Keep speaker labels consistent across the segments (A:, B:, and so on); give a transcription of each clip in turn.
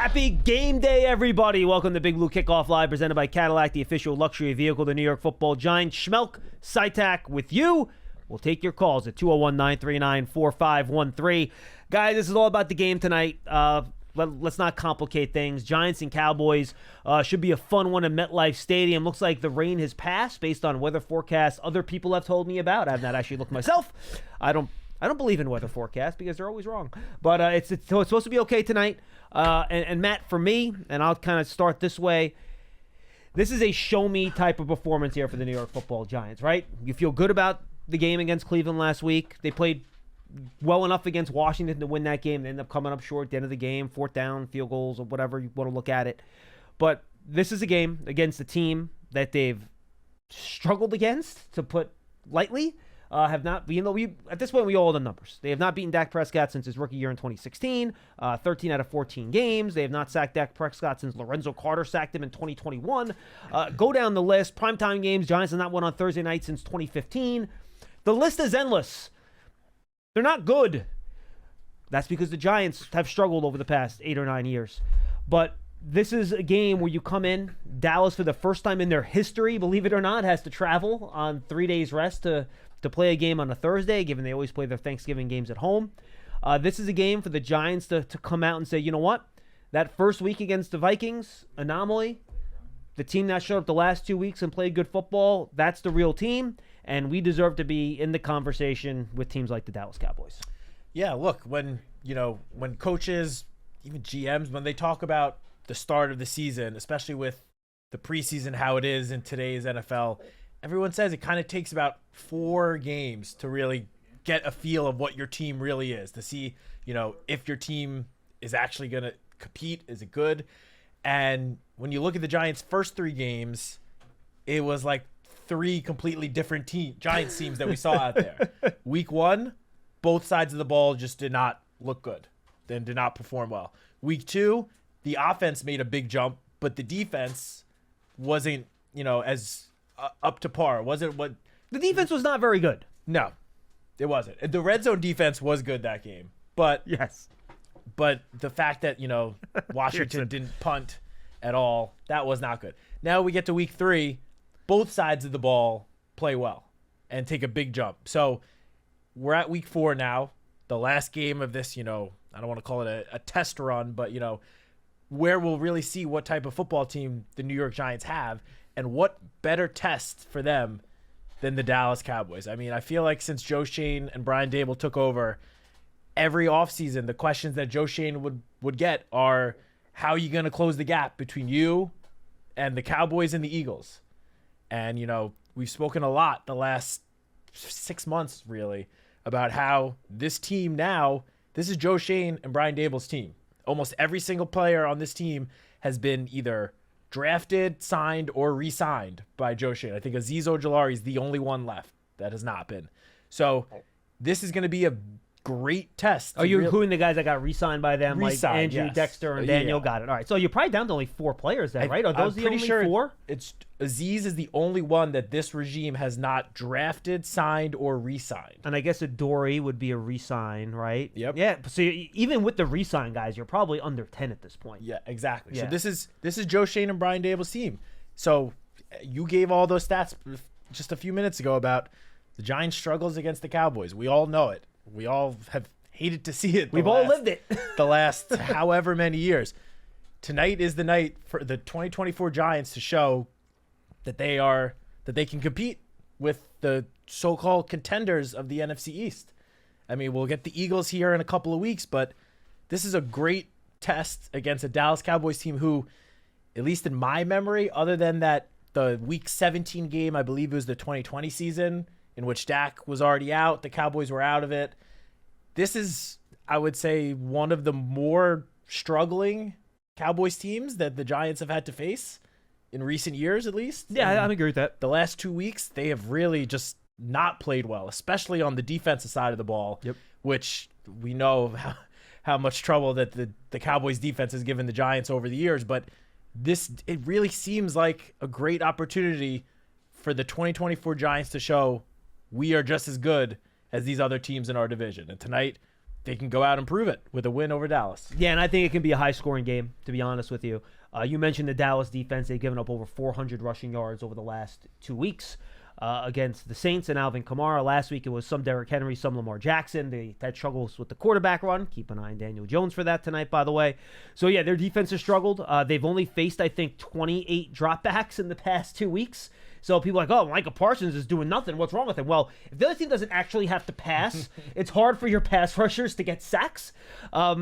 A: Happy game day, everybody. Welcome to Big Blue Kickoff Live, presented by Cadillac, the official luxury vehicle of the New York Football Giants. Schmeelk, Citak with you. We'll take your calls at 201-939-4513. Guys, this is all about the game tonight. Let's not complicate things. Giants and Cowboys should be a fun one in MetLife Stadium. Looks like the rain has passed based on weather forecasts other people have told me about. I have not actually looked myself. I don't believe in weather forecasts because they're always wrong. But it's supposed to be okay tonight. And Matt, for me, and I'll kind of start this way, this is a show-me type of performance here for the New York Football Giants, right? You feel good about the game against Cleveland last week. They played well enough against Washington to win that game. They ended up coming up short at the end of the game, fourth down, field goals, or whatever you want to look at it. But this is a game against a team that they've struggled against, to put lightly. Have not, at this point, we all know the numbers. They have not beaten Dak Prescott since his rookie year in 2016, 13 out of 14 games. They have not sacked Dak Prescott since Lorenzo Carter sacked him in 2021. Go down the list. Primetime games, Giants have not won on Thursday night since 2015. The list is endless. They're not good. That's because the Giants have struggled over the past 8 or 9 years. But this is a game where you come in. Dallas, for the first time in their history, believe it or not, has to travel on 3 days rest to play a game on a Thursday, given they always play their Thanksgiving games at home. This is a game for the Giants to come out and say, you know what? That first week against the Vikings, anomaly, the team that showed up the last 2 weeks and played good football, that's the real team, and we deserve to be in the conversation with teams like the Dallas Cowboys.
B: Yeah, look, when coaches, even GMs, when they talk about the start of the season, especially with the preseason, how it is in today's NFL, everyone says it kind of takes about 4 games to really get a feel of what your team really is, to see, if your team is actually going to compete. Is it good? And when you look at the Giants' first 3 games, it was like 3 completely different Giants teams that we saw out there. Week 1, both sides of the ball just did not look good and did not perform well. Week 2, the offense made a big jump, but the defense wasn't, as up to par. Wasn't what
A: the defense was not very good.
B: No, it wasn't. The red zone defense was good that game, but
A: yes,
B: but the fact that Washington didn't punt at all, that was not good. Now we get to week 3, both sides of the ball play well and take a big jump. So we're at week 4 now, the last game of this. I don't want to call it a test run, but where we'll really see what type of football team the New York Giants have. And what better test for them than the Dallas Cowboys? I mean, I feel like since Joe Schoen and Brian Daboll took over, every offseason, the questions that Joe Schoen would get are, how are you going to close the gap between you and the Cowboys and the Eagles? And, we've spoken a lot the last 6 months, really, about how this team now, this is Joe Schoen and Brian Daboll's team. Almost every single player on this team has been either drafted, signed, or re-signed by Joe Schoen. I think Azeez Ojulari is the only one left that has not been. So this is going to be a great test.
A: Are you including the guys that got re-signed by them, like Andrew,
B: yes.
A: Dexter, and Daniel? Yeah. Got it. All right. So you're probably down to only 4 players then, right? Are those the only 4?
B: It's Azeez is the only one that this regime has not drafted, signed, or re-signed.
A: And I guess Adoree would be a re-sign, right?
B: Yep.
A: Yeah. So even with the re-sign guys, you're probably under 10 at this point.
B: Yeah, exactly.
A: Yeah.
B: So this is Joe Schoen and Brian Daboll's team. So you gave all those stats just a few minutes ago about the Giants' struggles against the Cowboys. We all know it. We all have hated to see it.
A: We've all lived it.
B: The last however many years. Tonight is the night for the 2024 Giants to show that they can compete with the so-called contenders of the NFC East. I mean, we'll get the Eagles here in a couple of weeks, but this is a great test against a Dallas Cowboys team who, at least in my memory, other than the Week 17 game, I believe it was the 2020 season, in which Dak was already out, the Cowboys were out of it. This is, I would say, one of the more struggling Cowboys teams that the Giants have had to face in recent years, at least.
A: Yeah, I agree with that.
B: The last 2 weeks, they have really just not played well, especially on the defensive side of the ball, which we know how much trouble that the Cowboys defense has given the Giants over the years. But it really seems like a great opportunity for the 2024 Giants to show we are just as good as these other teams in our division. And tonight, they can go out and prove it with a win over Dallas.
A: Yeah, and I think it can be a high-scoring game, to be honest with you. You mentioned the Dallas defense. They've given up over 400 rushing yards over the last 2 weeks against the Saints and Alvin Kamara. Last week it was some Derrick Henry, some Lamar Jackson. They had struggles with the quarterback run. Keep an eye on Daniel Jones for that tonight, by the way. So, yeah, their defense has struggled. They've only faced, I think, 28 dropbacks in the past 2 weeks. So people are like, oh, Micah Parsons is doing nothing. What's wrong with him? Well, if the other team doesn't actually have to pass, it's hard for your pass rushers to get sacks.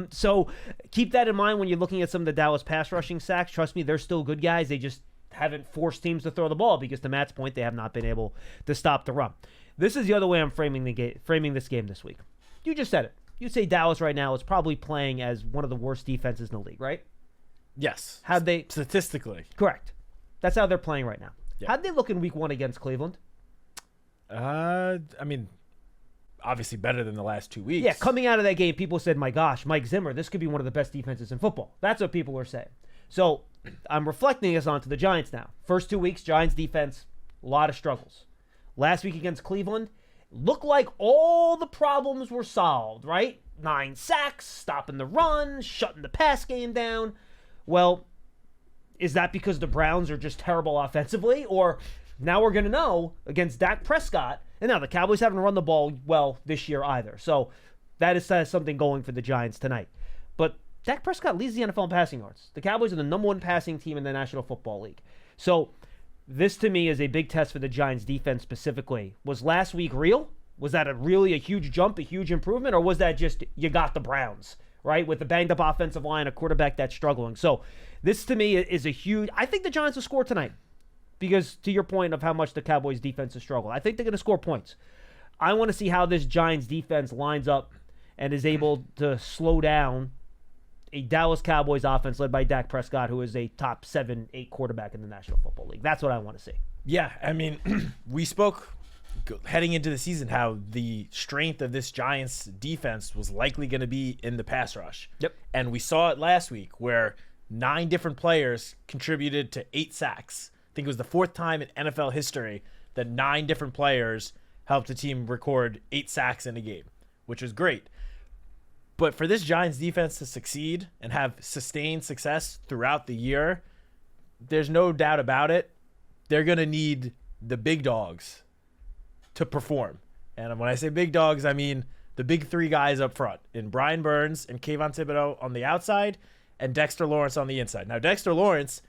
A: So keep that in mind when you're looking at some of the Dallas pass rushing sacks. Trust me, they're still good guys. They just haven't forced teams to throw the ball because, to Matt's point, they have not been able to stop the run. This is the other way I'm framing this game this week. You just said it. You say Dallas right now is probably playing as one of the worst defenses in the league, right?
B: Yes.
A: How'd they
B: statistically?
A: Correct. That's how they're playing right now.
B: Yeah.
A: How'd they look in week 1 against Cleveland?
B: I mean, obviously better than the last 2 weeks.
A: Yeah, coming out of that game, people said, my gosh, Mike Zimmer, this could be one of the best defenses in football. That's what people are saying. So I'm reflecting this onto the Giants now. First 2 weeks, Giants defense, a lot of struggles. Last week against Cleveland, looked like all the problems were solved, right? 9 sacks, stopping the run, shutting the pass game down. Well, is that because the Browns are just terrible offensively? Or now we're going to know against Dak Prescott, and now the Cowboys haven't run the ball well this year either. So that is something going for the Giants tonight. But Dak Prescott leads the NFL in passing yards. The Cowboys are the number 1 passing team in the National Football League. So this, to me, is a big test for the Giants defense specifically. Was last week real? Was that really a huge jump, a huge improvement? Or was that just you got the Browns, right? With the banged-up offensive line, a quarterback that's struggling. So this, to me, is a huge... I think the Giants will score tonight because, to your point of how much the Cowboys' defense has struggled, I think they're going to score points. I want to see how this Giants defense lines up and is able to slow down a Dallas Cowboys offense led by Dak Prescott, who is a top 7-8 quarterback in the National Football League. That's what I want to see.
B: Yeah, I mean, we spoke heading into the season how the strength of this Giants defense was likely going to be in the pass rush.
A: Yep.
B: And we saw it last week where 9 different players contributed to 8 sacks. I think it was the 4th time in NFL history that 9 different players helped a team record 8 sacks in a game, which was great. But for this Giants defense to succeed and have sustained success throughout the year, there's no doubt about it. They're going to need the big dogs to perform. And when I say big dogs, I mean the big 3 guys up front in Brian Burns and Kayvon Thibodeau on the outside and Dexter Lawrence on the inside. Now, Dexter Lawrence,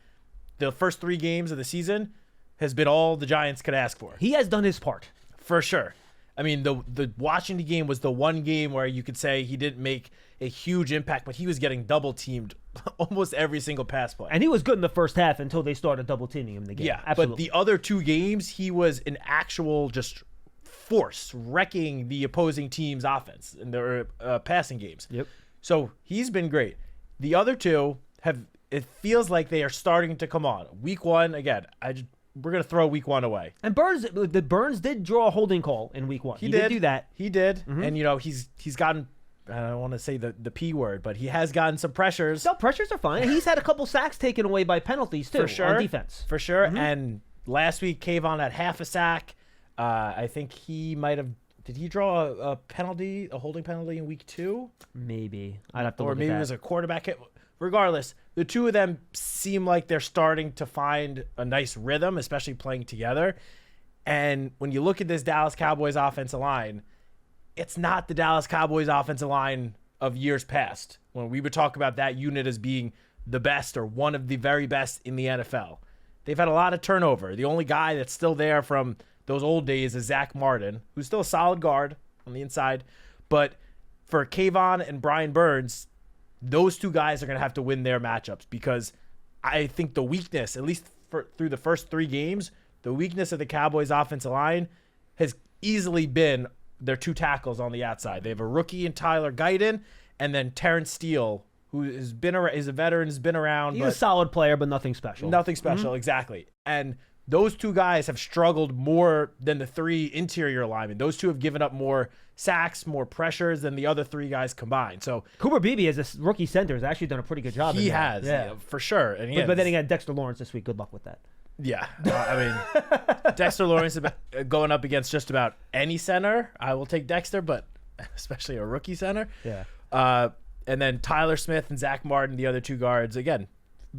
B: the first 3 games of the season, has been all the Giants could ask for.
A: He has done his part.
B: For sure. I mean, the Washington game was the one game where you could say he didn't make a huge impact, but he was getting double-teamed almost every single pass play.
A: And he was good in the first half until they started double-teaming him in the game.
B: Yeah,
A: absolutely.
B: But the other 2 games, he was an actual just force, wrecking the opposing team's offense in their passing games.
A: Yep.
B: So he's been great. The other 2 it feels like they are starting to come on. Week 1, again, we're going to throw week 1 away.
A: And Burns did draw a holding call in week 1. He did do that.
B: He did. Mm-hmm. And, he's gotten, I don't want to say the P word, but he has gotten some pressures.
A: No, pressures are fine. He's had a couple sacks taken away by penalties, too,
B: for sure,
A: on defense.
B: For sure. Mm-hmm. And last week, Kayvon had half a sack. I think he might have, did he draw a holding penalty in week 2?
A: Maybe. I'd have to look at that.
B: Or maybe it was a quarterback hit. Regardless, the 2 of them seem like they're starting to find a nice rhythm, especially playing together. And when you look at this Dallas Cowboys offensive line, it's not the Dallas Cowboys offensive line of years past, when we would talk about that unit as being the best or one of the very best in the NFL. They've had a lot of turnover. The only guy that's still there from those old days is Zach Martin, who's still a solid guard on the inside. But for Kayvon and Brian Burns, those 2 guys are going to have to win their matchups, because I think the weakness, at least through the first 3 games, the weakness of the Cowboys offensive line has easily been their 2 tackles on the outside. They have a rookie in Tyler Guyton, and then Terrence Steele, who is a veteran, has been around.
A: He's a solid player, but nothing special.
B: Nothing special, exactly. And those 2 guys have struggled more than the 3 interior linemen. Those 2 have given up more sacks, more pressures than the other 3 guys combined. So
A: Cooper Beebe, as a rookie center, has actually done a pretty good job.
B: He has, yeah, for sure. And
A: but then again, Dexter Lawrence this week. Good luck with that.
B: Yeah, I mean, Dexter Lawrence going up against just about any center. I will take Dexter, but especially a rookie center.
A: Yeah.
B: And then Tyler Smith and Zach Martin, the other two guards, again,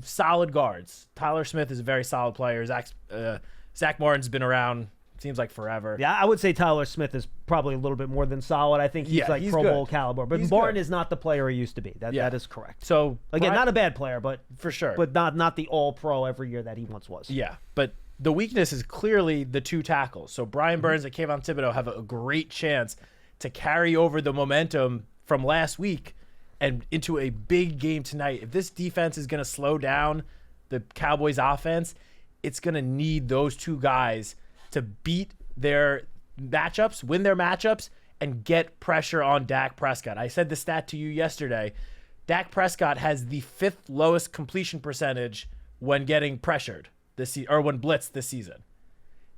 B: solid guards. Tyler Smith is a very solid player. Zach Martin's been around, seems like forever.
A: Yeah, I would say Tyler Smith is probably a little bit more than solid. I think he's
B: he's
A: Pro
B: good.
A: Bowl caliber. But
B: He's
A: Martin
B: good.
A: is not the player he used to be. That is correct.
B: So
A: Again, not a bad player, but
B: for sure.
A: but not the all-pro every year that he once was.
B: Yeah, but the weakness is clearly the two tackles. So Brian Burns and Kayvon Thibodeau have a great chance to carry over the momentum from last week and into a big game tonight. If this defense is going to slow down the Cowboys offense, it's going to need those two guys to beat their matchups, win their matchups, and get pressure on Dak Prescott. I said the stat to you yesterday. Dak Prescott has the 5th lowest completion percentage when getting pressured or when blitzed this season.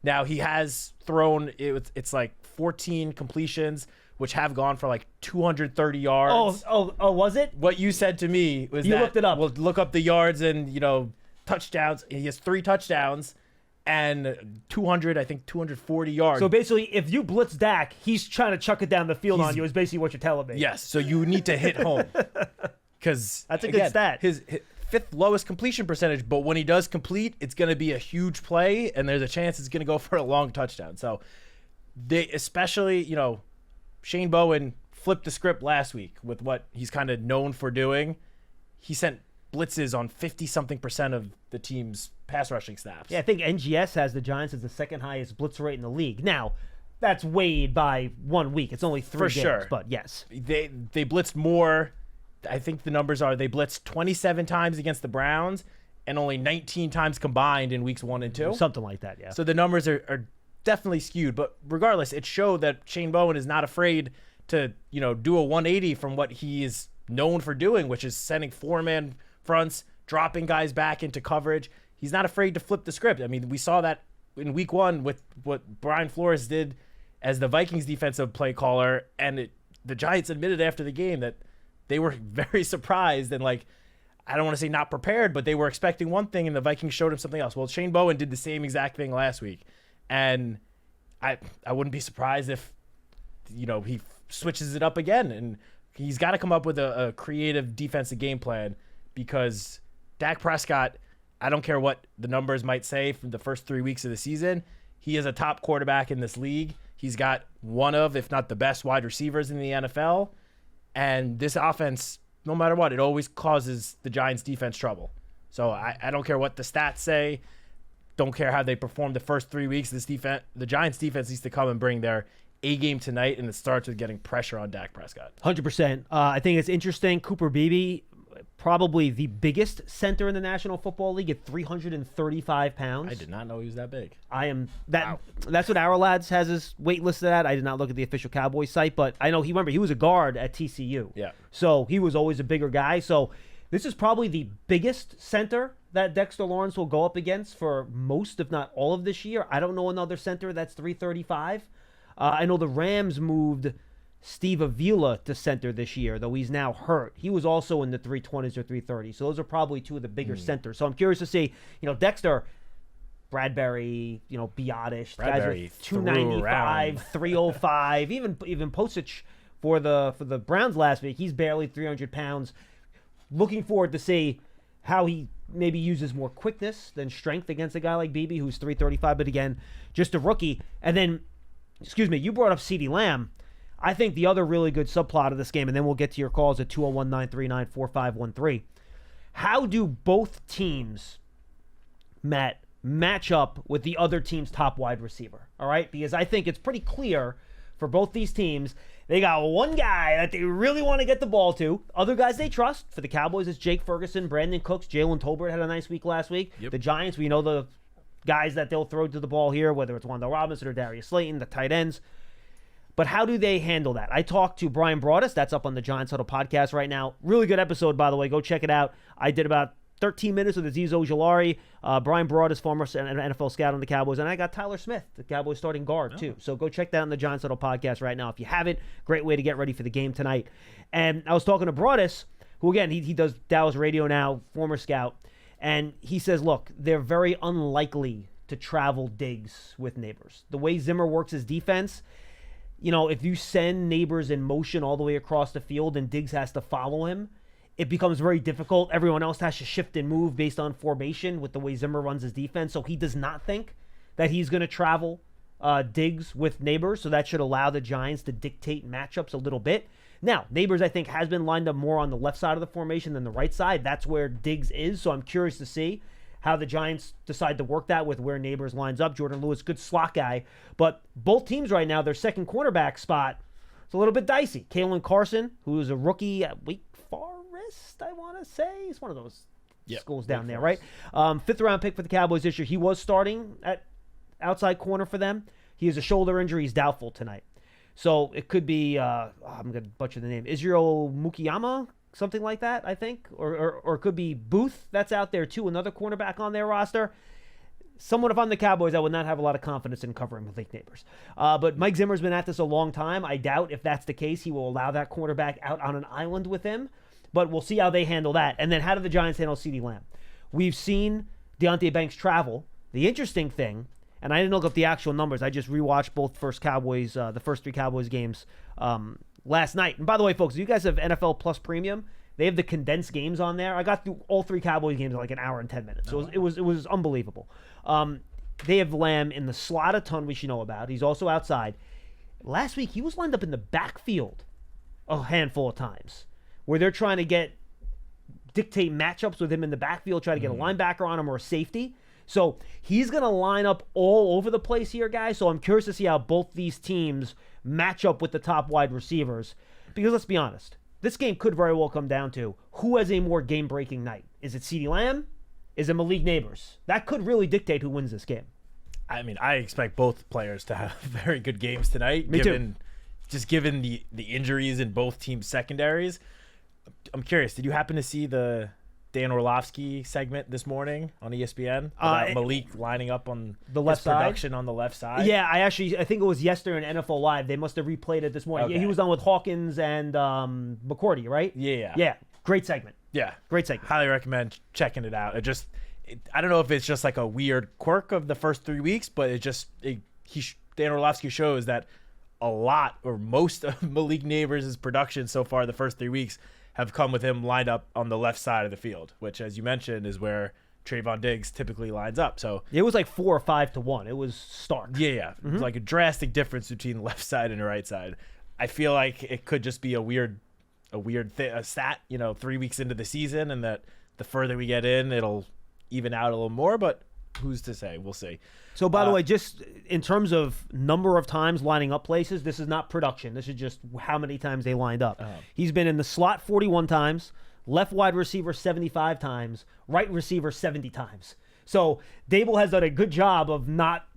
B: Now he has thrown it's like 14 completions, which have gone for like 230 yards.
A: Oh, was it?
B: What you said to me was
A: You
B: that
A: looked it up.
B: We'll look up the yards and touchdowns. He has 3 touchdowns and 240 yards.
A: So basically, if you blitz Dak, he's trying to chuck it down the field on you. Is basically what you're telling me.
B: Yes, so you need to hit home because
A: That's a good stat.
B: His 5th lowest completion percentage, but when he does complete, it's going to be a huge play, and there's a chance it's going to go for a long touchdown. So they, especially Shane Bowen flipped the script last week with what he's kind of known for doing. He sent blitzes on 50-something% of the team's pass rushing snaps.
A: Yeah, I think NGS has the Giants as the second highest blitz rate in the league. Now, that's weighed by 1 week. It's only 3
B: For
A: games,
B: sure.
A: but yes.
B: They blitzed more. I think the numbers are they blitzed 27 times against the Browns and only 19 times combined in weeks 1 and 2.
A: Something like that, yeah.
B: So the numbers are definitely skewed. But regardless, it showed that Shane Bowen is not afraid to do a 180 from what he is known for doing, which is sending 4-man fronts, dropping guys back into coverage. He's not afraid to flip the script. I mean, we saw that in week 1 with what Brian Flores did as the Vikings defensive play caller, and the Giants admitted after the game that they were very surprised and I don't want to say not prepared, but they were expecting one thing and the Vikings showed him something else. Well, Shane Bowen did the same exact thing last week, and I wouldn't be surprised if he switches it up again, and he's got to come up with a creative defensive game plan because Dak Prescott, I don't care what the numbers might say from the first 3 weeks of the season, he is a top quarterback in this league. He's got one of, if not the best wide receivers in the NFL. And this offense, no matter what, it always causes the Giants defense trouble. So I don't care what the stats say. Don't care how they performed the first 3 weeks. The Giants defense needs to come and bring their A game tonight, and it starts with getting pressure on Dak Prescott.
A: 100%. I think it's interesting. Cooper Beebe, probably the biggest center in the National Football League at 335 pounds.
B: I did not know he was that big.
A: That's what Our Lads has his weight listed at. I did not look at the official Cowboys site, but I know he was a guard at TCU.
B: Yeah.
A: So he was always a bigger guy. So this is probably the biggest center that Dexter Lawrence will go up against for most, if not all of this year. I don't know another center that's 335. I know the Rams moved Steve Avila to center this year, though he's now hurt. He was also in the 320s or 330s. So those are probably two of the bigger centers. So I'm curious to see, Dexter, Bradbury, Biotish,
B: Bradbury
A: guys with 295, 305, even Posich for the Browns last week. He's barely 300 pounds. Looking forward to see how he maybe uses more quickness than strength against a guy like Beebe, who's 335, but again, just a rookie. And then, you brought up CeeDee Lamb. I think the other really good subplot of this game, and then we'll get to your calls at 201-939-4513. How do both teams, Matt, match up with the other team's top wide receiver? All right? Because I think it's pretty clear for both these teams, they got one guy that they really want to get the ball to. Other guys they trust. For the Cowboys, it's Jake Ferguson, Brandon Cooks, Jalen Tolbert had a nice week last week.
B: Yep.
A: The Giants, we know the guys that they'll throw to the ball here, whether it's Wandale Robinson or Darius Slayton, the tight ends. But how do they handle that? I talked to Brian Broaddus. That's up on the Giants Huddle podcast right now. Really good episode, by the way. Go check it out. I did about 13 minutes with Azeez Ojulari, Brian Broaddus, former NFL scout on the Cowboys, and I got Tyler Smith, the Cowboys starting guard, too. So go check that on the Giants Huddle podcast right now. If you haven't, great way to get ready for the game tonight. And I was talking to Broaddus, who, again, he does Dallas radio now, former scout, and he says, look, they're very unlikely to travel digs with Neighbors. The way Zimmer works his defense, if you send Neighbors in motion all the way across the field and Diggs has to follow him, it becomes very difficult. Everyone else has to shift and move based on formation with the way Zimmer runs his defense. So he does not think that he's going to travel Diggs with Neighbors. So that should allow the Giants to dictate matchups a little bit. Now, Neighbors, I think, has been lined up more on the left side of the formation than the right side. That's where Diggs is. So I'm curious to see how the Giants decide to work that with where Neighbors lines up. Jordan Lewis, good slot guy. But both teams right now, their second cornerback spot, it's a little bit dicey. Kalen Carson, who is a rookie at Wake Forest, I want to say. He's one of those schools down there, right? Fifth-round pick for the Cowboys this year. He was starting at outside corner for them. He has a shoulder injury. He's doubtful tonight. So it could be, I'm going to butcher the name, Israel Mukiyama, something like that, I think. Or it could be Booth. That's out there, too, another cornerback on their roster. Someone, if I'm the Cowboys, I would not have a lot of confidence in covering Malik Neighbors. But Mike Zimmer's been at this a long time. I doubt if that's the case, he will allow that cornerback out on an island with him. But we'll see how they handle that. And then how do the Giants handle CeeDee Lamb? We've seen Deonte Banks travel. The interesting thing, and I didn't look up the actual numbers. I just rewatched both the first three Cowboys games last night. And by the way, folks, if you guys have NFL Plus Premium, they have the condensed games on there. I got through all three Cowboys games in like an hour and 10 minutes. So it was unbelievable. They have Lamb in the slot a ton, which you know about. He's also outside. Last week, he was lined up in the backfield a handful of times where they're trying to dictate matchups with him in the backfield, try to get a linebacker on him or a safety. So he's going to line up all over the place here, guys. So I'm curious to see how both these teams match up with the top wide receivers. Because let's be honest, this game could very well come down to who has a more game-breaking night. Is it CeeDee Lamb? Is it Malik Neighbors? That could really dictate who wins this game.
B: I mean, I expect both players to have very good games tonight.
A: Me too.
B: Just given the injuries in both teams' secondaries. I'm curious, did you happen to see the Dan Orlovsky segment this morning on ESPN about Malik lining up on
A: the left side?
B: Production on the left side?
A: Yeah, I think it was yesterday in NFL Live. They must have replayed it this morning.
B: Okay.
A: Yeah, he was on with Hawkins and McCourty, right?
B: Yeah.
A: Yeah, great segment.
B: Yeah.
A: Great segment.
B: Highly recommend checking it out. I don't know if it's just like a weird quirk of the first 3 weeks, but Dan Orlovsky shows that a lot or most of Malik Neighbors' production so far the first 3 weeks have come with him lined up on the left side of the field, which, as you mentioned, is where Trayvon Diggs typically lines up. So
A: it was like 4 or 5 to 1. It was stark.
B: Yeah.
A: Mm-hmm.
B: It's like a drastic difference between the left side and the right side. I feel like it could just be a weird stat, 3 weeks into the season, and that the further we get in, it'll even out a little more, but who's to say? We'll see.
A: So, by the way, just in terms of number of times lining up places, this is not production. This is just how many times they lined up. He's been in the slot 41 times, left wide receiver 75 times, right receiver 70 times. So, Dable has done a good job of not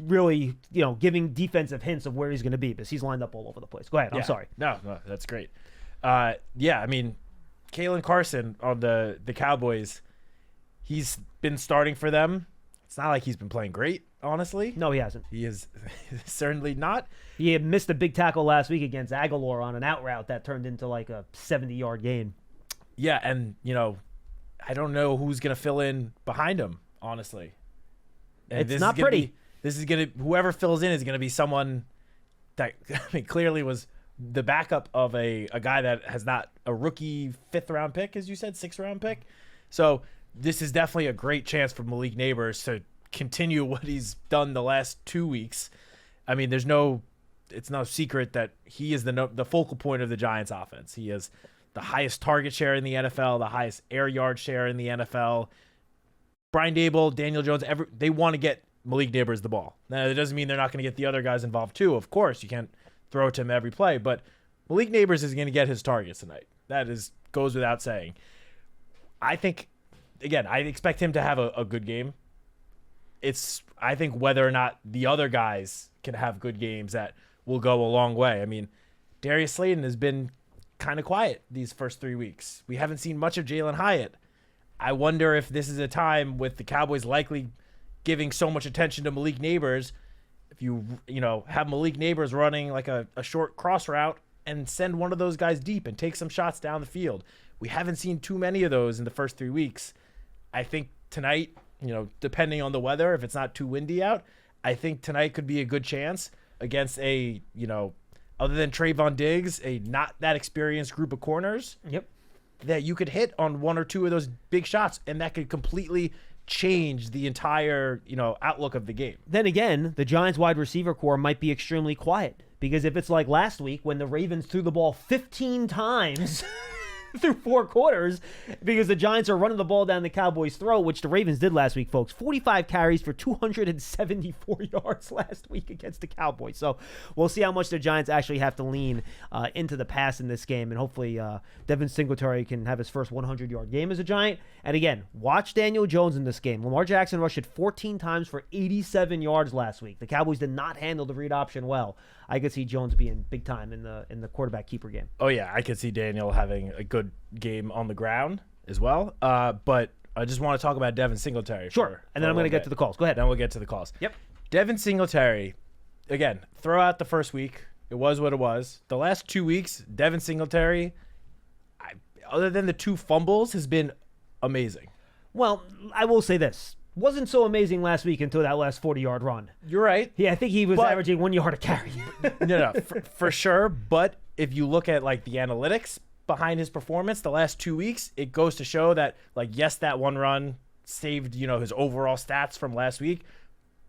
A: really, giving defensive hints of where he's going to be, because he's lined up all over the place. Go ahead. I'm sorry.
B: No, that's great. I mean, Kalen Carson on the Cowboys, he's been starting for them. It's not like he's been playing great, honestly.
A: No, he hasn't.
B: He is certainly not.
A: He had missed a big tackle last week against Aguilar on an out route that turned into like a 70-yard gain.
B: Yeah, and, I don't know who's going to fill in behind him, honestly. And
A: it's not pretty.
B: Whoever fills in is going to be someone that clearly was the backup of a guy that has not a rookie 5th-round pick, as you said, 6th-round pick. So this is definitely a great chance for Malik Neighbors to continue what he's done the last 2 weeks. I mean, it's no secret that he is the focal point of the Giants offense. He has the highest target share in the NFL, the highest air yard share in the NFL. Brian Dable, Daniel Jones, they want to get Malik Neighbors the ball. Now, that doesn't mean they're not going to get the other guys involved too. Of course, you can't throw it to him every play, but Malik Neighbors is going to get his targets tonight. That goes without saying. I think, again, I expect him to have a good game. I think whether or not the other guys can have good games, that will go a long way. I mean, Darius Slayton has been kind of quiet these first 3 weeks. We haven't seen much of Jalen Hyatt. I wonder if this is a time with the Cowboys likely giving so much attention to Malik Neighbors, if you have Malik Neighbors running like a short cross route and send one of those guys deep and take some shots down the field. We haven't seen too many of those in the first 3 weeks. I think tonight, depending on the weather, if it's not too windy out, I think tonight could be a good chance against a, other than Trayvon Diggs, a not that experienced group of corners.
A: Yep.
B: That you could hit on one or two of those big shots, and that could completely change the entire, outlook of the game.
A: Then again, the Giants wide receiver core might be extremely quiet, because if it's like last week when the Ravens threw the ball 15 times through 4 quarters because the Giants are running the ball down the Cowboys' throat, which the Ravens did last week, folks. 45 carries for 274 yards last week against the Cowboys. So we'll see how much the Giants actually have to lean into the pass in this game, and hopefully Devin Singletary can have his first 100-yard game as a Giant. And again, watch Daniel Jones in this game. Lamar Jackson rushed it 14 times for 87 yards last week. The Cowboys did not handle the read option well. I could see Jones being big time in the quarterback keeper game.
B: Oh yeah, I could see Daniel having a good game on the ground as well. But I just want to talk about Devin Singletary.
A: Sure, and then I'm going to get to the calls. Go ahead.
B: Then we'll get to the calls.
A: Yep.
B: Devin Singletary, again, throw out the first week. It was what it was. The last 2 weeks, Devin Singletary, other than the 2 fumbles, has been amazing.
A: Well, I will say this. Wasn't so amazing last week until that last 40-yard run.
B: You're right.
A: Yeah, I think he was averaging 1 yard a carry.
B: No, for sure. But if you look at the analytics behind his performance the last 2 weeks, it goes to show that yes, that one run saved his overall stats from last week,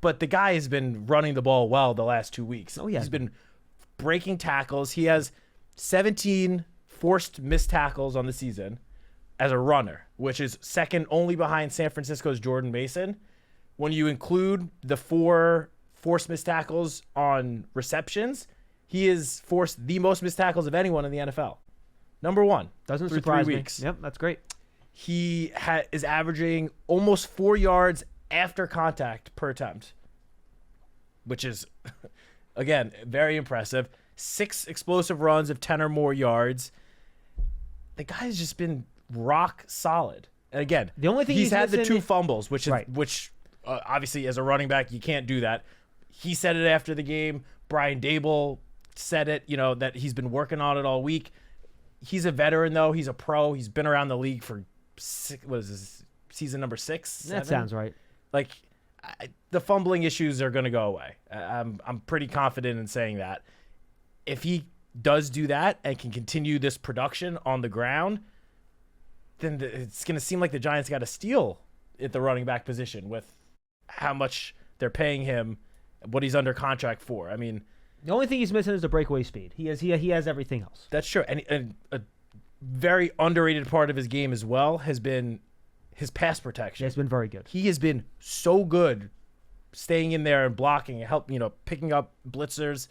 B: but the guy has been running the ball well the last 2 weeks.
A: Oh yeah,
B: he's been breaking tackles. He has 17 forced missed tackles on the season as a runner, which is second only behind San Francisco's Jordan Mason. When you include the 4 forced missed tackles on receptions, he has forced the most missed tackles of anyone in the NFL. Number 1.
A: Doesn't
B: through
A: surprise
B: 3
A: me.
B: weeks.
A: Yep, that's great.
B: He is averaging almost 4 yards after contact per attempt, which is, again, very impressive. 6 explosive runs of 10 or more yards. The guy's just been rock solid. And again,
A: the only thing
B: he's had the 2
A: missing
B: fumbles, which is
A: right.
B: Obviously as a running back you can't do that. He said it after the game. Brian Dable said it, that he's been working on it all week. He's a veteran though. He's a pro. He's been around the league for season number 6? 7?
A: That sounds right.
B: The fumbling issues are going to go away. I'm pretty confident in saying that. If he does do that and can continue this production on the ground, then it's going to seem like the Giants got a steal at the running back position with how much they're paying him, what he's under contract for. I mean,
A: the only thing he's missing is the breakaway speed. He has everything else.
B: That's true. And a very underrated part of his game as well has been his pass protection.
A: It's been very good.
B: He has been so good staying in there and blocking and picking up blitzers.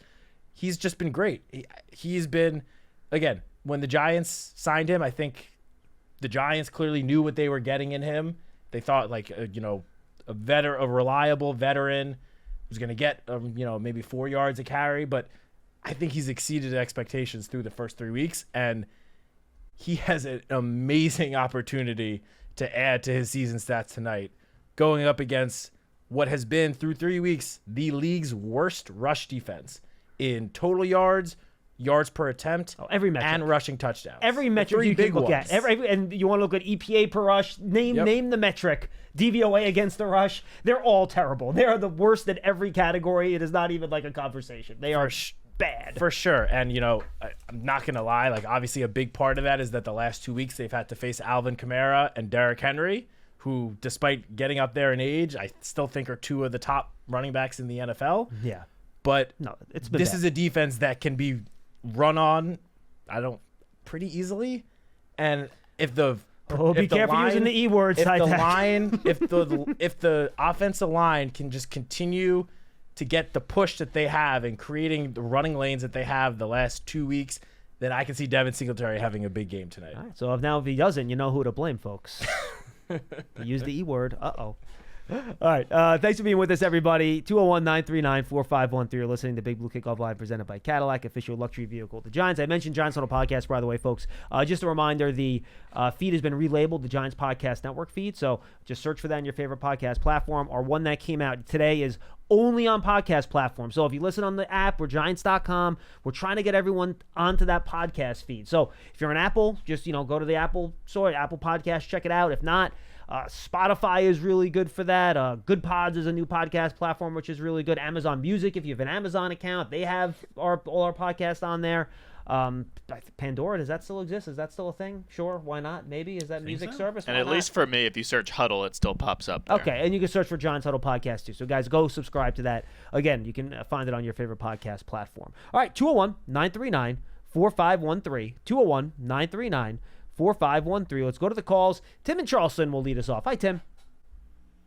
B: He's just been great. He's been, again, when the Giants signed him, I think the Giants clearly knew what they were getting in him. They thought a reliable veteran was going to get maybe 4 yards a carry, but I think he's exceeded expectations through the first 3 weeks, and he has an amazing opportunity to add to his season stats tonight, going up against what has been through 3 weeks the league's worst rush defense in total yards per attempt,
A: every metric,
B: and rushing touchdowns.
A: Every metric you can look at. And you want to look at EPA per rush, name the metric, DVOA against the rush. They're all terrible. They are the worst in every category. It is not even like a conversation. They are bad.
B: For sure. And, I'm not going to lie. Obviously a big part of that is that the last 2 weeks they've had to face Alvin Kamara and Derrick Henry, who, despite getting up there in age, I still think are 2 of the top running backs in the NFL.
A: Yeah.
B: But
A: this
B: is a defense that can be run on, pretty easily. And if the
A: be careful using the E words.
B: If the offensive line can just continue to get the push that they have and creating the running lanes that they have the last 2 weeks, then I can see Devin Singletary having a big game tonight.
A: All right, so if he doesn't, you know who to blame, folks. Use the E word. Uh-oh. All right. Thanks for being with us, everybody. 201-939-4513. You're listening to Big Blue Kickoff Live, presented by Cadillac, official luxury vehicle of the Giants. I mentioned Giants on a podcast, by the way, folks. Just a reminder, the feed has been relabeled the Giants Podcast Network feed, so just search for that in your favorite podcast platform. Our one that came out today is only on podcast platforms. So if you listen on the app or Giants.com, we're trying to get everyone onto that podcast feed. So if you're an Apple, just go to the Apple store, Apple Podcast, check it out. If not, Spotify is really good for that. Good Pods is a new podcast platform, which is really good. Amazon Music, if you have an Amazon account, they have all our podcasts on there. Pandora, does that still exist? Is that still a thing? Sure, why not? Maybe. Is that music service?
C: And
A: Why
C: at
A: not?
C: least for me, if you search Huddle, it still pops up there.
A: Okay, and you can search for Giants Huddle Podcast too. So guys, go subscribe to that. Again, you can find it on your favorite podcast platform. All right, 201-939-4513. 201-939-4513. Let's go to the calls. Tim in Charleston will lead us off. Hi, Tim.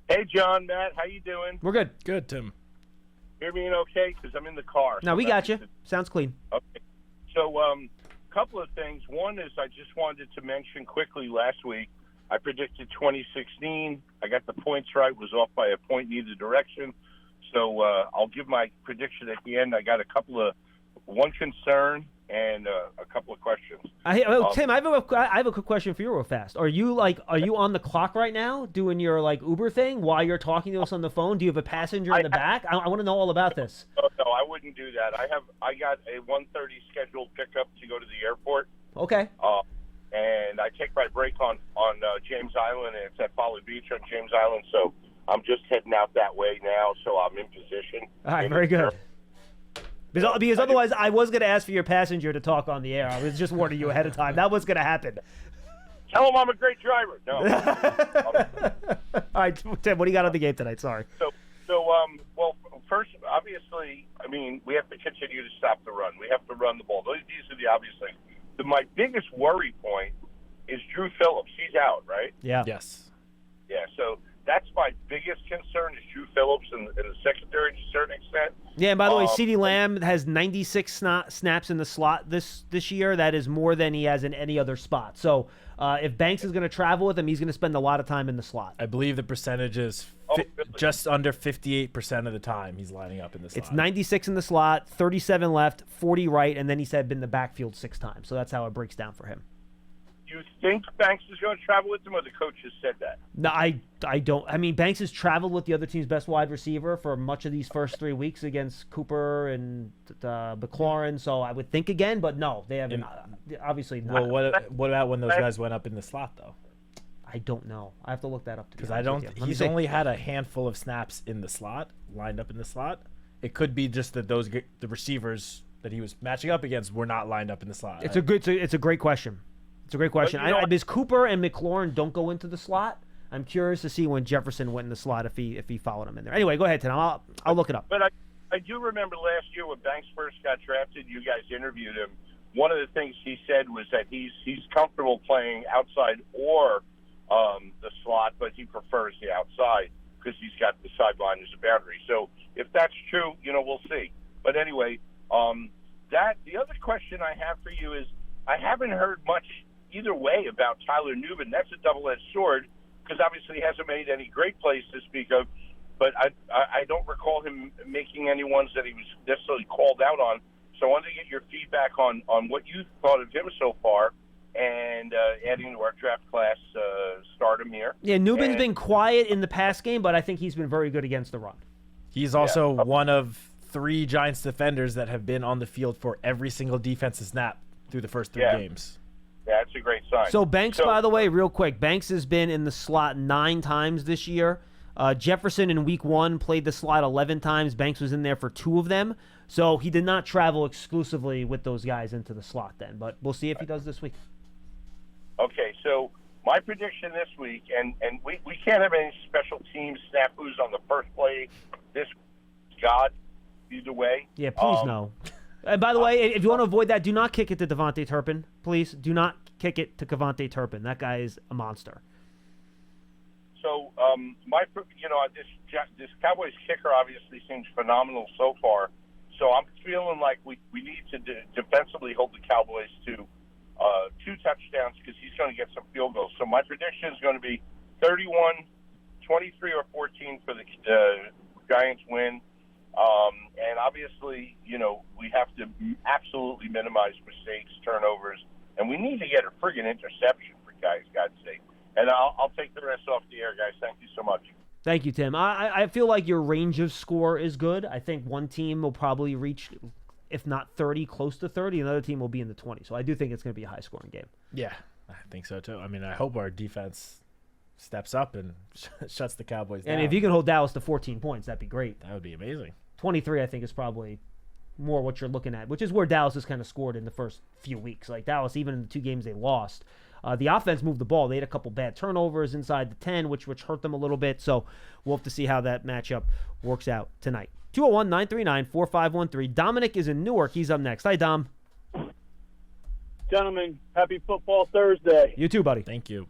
D: Hey, John, Matt, how you doing?
A: We're good.
B: Good, Tim.
D: Hear me in okay? Because I'm in the car.
A: No, we got you. Sounds clean.
D: Okay. So, couple of things. One is I just wanted to mention quickly last week, I predicted 2016. I got the points right, was off by a point in either direction. So I'll give my prediction at the end. I got one concern and a couple of questions.
A: Tim, I have a quick question for you real fast. Are you on the clock right now doing your Uber thing while you're talking to us on the phone? Do you have a passenger in the back? I want to know all about this.
D: No, I wouldn't do that. I got a 1:30 scheduled pickup to go to the airport.
A: Okay.
D: And I take my break on James Island, and it's at Folly Beach on James Island. So I'm just heading out that way now, so I'm in position.
A: All right, very good. Because otherwise, I was going to ask for your passenger to talk on the air. I was just warning you ahead of time. That was going to happen.
D: Tell him I'm a great driver. No.
A: All right, Tim, what do you got on the game tonight? Sorry.
D: Well, first, obviously, I mean, we have to continue to stop the run. We have to run the ball. These are the obvious things. My biggest worry point is Drew Phillips. He's out, right?
A: Yeah.
B: Yes.
D: Yeah, so that's my biggest concern is Drew Phillips and the secondary to a certain extent.
A: Yeah, and by the way, CeeDee Lamb has 96 snaps in the slot this year. That is more than he has in any other spot. So if Banks is going to travel with him, he's going to spend a lot of time in the slot.
B: I believe the percentage is just under 58% of the time he's lining up in the slot.
A: It's 96 in the slot, 37 left, 40 right, and then he said been in the backfield 6 times. So that's how it breaks down for him.
D: Do you think Banks is going to travel with him, or the coach has said that?
A: No, I don't. I mean, Banks has traveled with the other team's best wide receiver for much of these first 3 weeks against Cooper and McLaurin. So I would think again, but no, they haven't. Obviously not.
B: Well, what about when those guys went up in the slot, though?
A: I don't know. I have to look that up.
B: Because I don't. He's only had a handful of snaps in the slot, lined up in the slot. It could be just that the receivers that he was matching up against were not lined up in the slot.
A: It's a great question. It's a great question. Because Cooper and McLaurin don't go into the slot. I'm curious to see when Jefferson went in the slot if he followed him in there. Anyway, go ahead, Tim. I'll look it up.
D: But I do remember last year when Banks first got drafted, you guys interviewed him. One of the things he said was that he's comfortable playing outside or the slot, but he prefers the outside because he's got the sideline as a boundary. So if that's true, we'll see. But anyway, the other question I have for you is I haven't heard much either way about Tyler Newman. That's a double-edged sword because obviously he hasn't made any great plays to speak of, but I don't recall him making any ones that he was necessarily called out on. So I wanted to get your feedback on what you thought of him so far and adding to our draft class stardom here.
A: Yeah, Newman's been quiet in the pass game, but I think he's been very good against the run.
B: He's also one of 3 Giants defenders that have been on the field for every single defensive snap through the first 3 games.
D: Yeah, that's a great sign.
A: So Banks, by the way, real quick, Banks has been in the slot 9 times this year. Jefferson in week 1 played the slot 11 times. Banks was in there for 2 of them. So he did not travel exclusively with those guys into the slot then. But we'll see if he does this week.
D: Okay, so my prediction this week, and we can't have any special team snafus on the first play this God, either way.
A: Yeah, please no. And by the way, if you want to avoid that, do not kick it to Devontae Turpin. Please do not kick it to Devontae Turpin. That guy is a monster.
D: So this Cowboys kicker obviously seems phenomenal so far. So I'm feeling like we need to defensively hold the Cowboys to 2 touchdowns because he's going to get some field goals. So my prediction is going to be 31, 23, or 14 for the Giants win. And obviously, we have to absolutely minimize mistakes, turnovers, and we need to get a friggin' interception for God's sake. And I'll take the rest off the air, guys. Thank you so much.
A: Thank you, Tim. I feel like your range of score is good. I think one team will probably reach, if not 30, close to 30. Another team will be in the 20. So I do think it's going to be a high-scoring game.
B: Yeah, I think so, too. I mean, I hope our defense steps up and shuts the Cowboys down.
A: And if you can hold Dallas to 14 points, that'd be great.
B: That would be amazing.
A: 23, I think, is probably more what you're looking at, which is where Dallas has kind of scored in the first few weeks. Like Dallas, even in the 2 games they lost, the offense moved the ball. They had a couple bad turnovers inside the 10, which hurt them a little bit. So we'll have to see how that matchup works out tonight. 201-939-4513. Dominic is in Newark. He's up next. Hi, Dom.
E: Gentlemen, happy Football Thursday.
A: You too, buddy.
B: Thank you.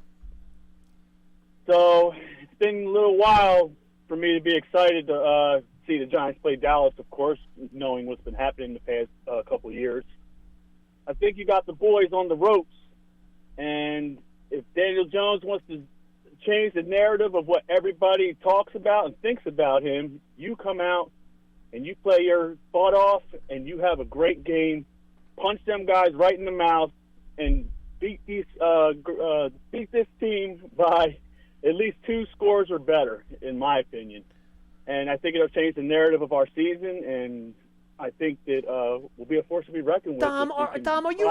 E: So it's been a little while for me to be excited to see the Giants play Dallas, of course, knowing what's been happening the past couple of years. I think you got the boys on the ropes, and if Daniel Jones wants to change the narrative of what everybody talks about and thinks about him, you come out and you play your butt off and you have a great game, punch them guys right in the mouth, and beat this team by at least 2 scores or better, in my opinion. And I think it'll change the narrative of our season, and I think that we'll be a force to be reckoned with.
A: Dom, are you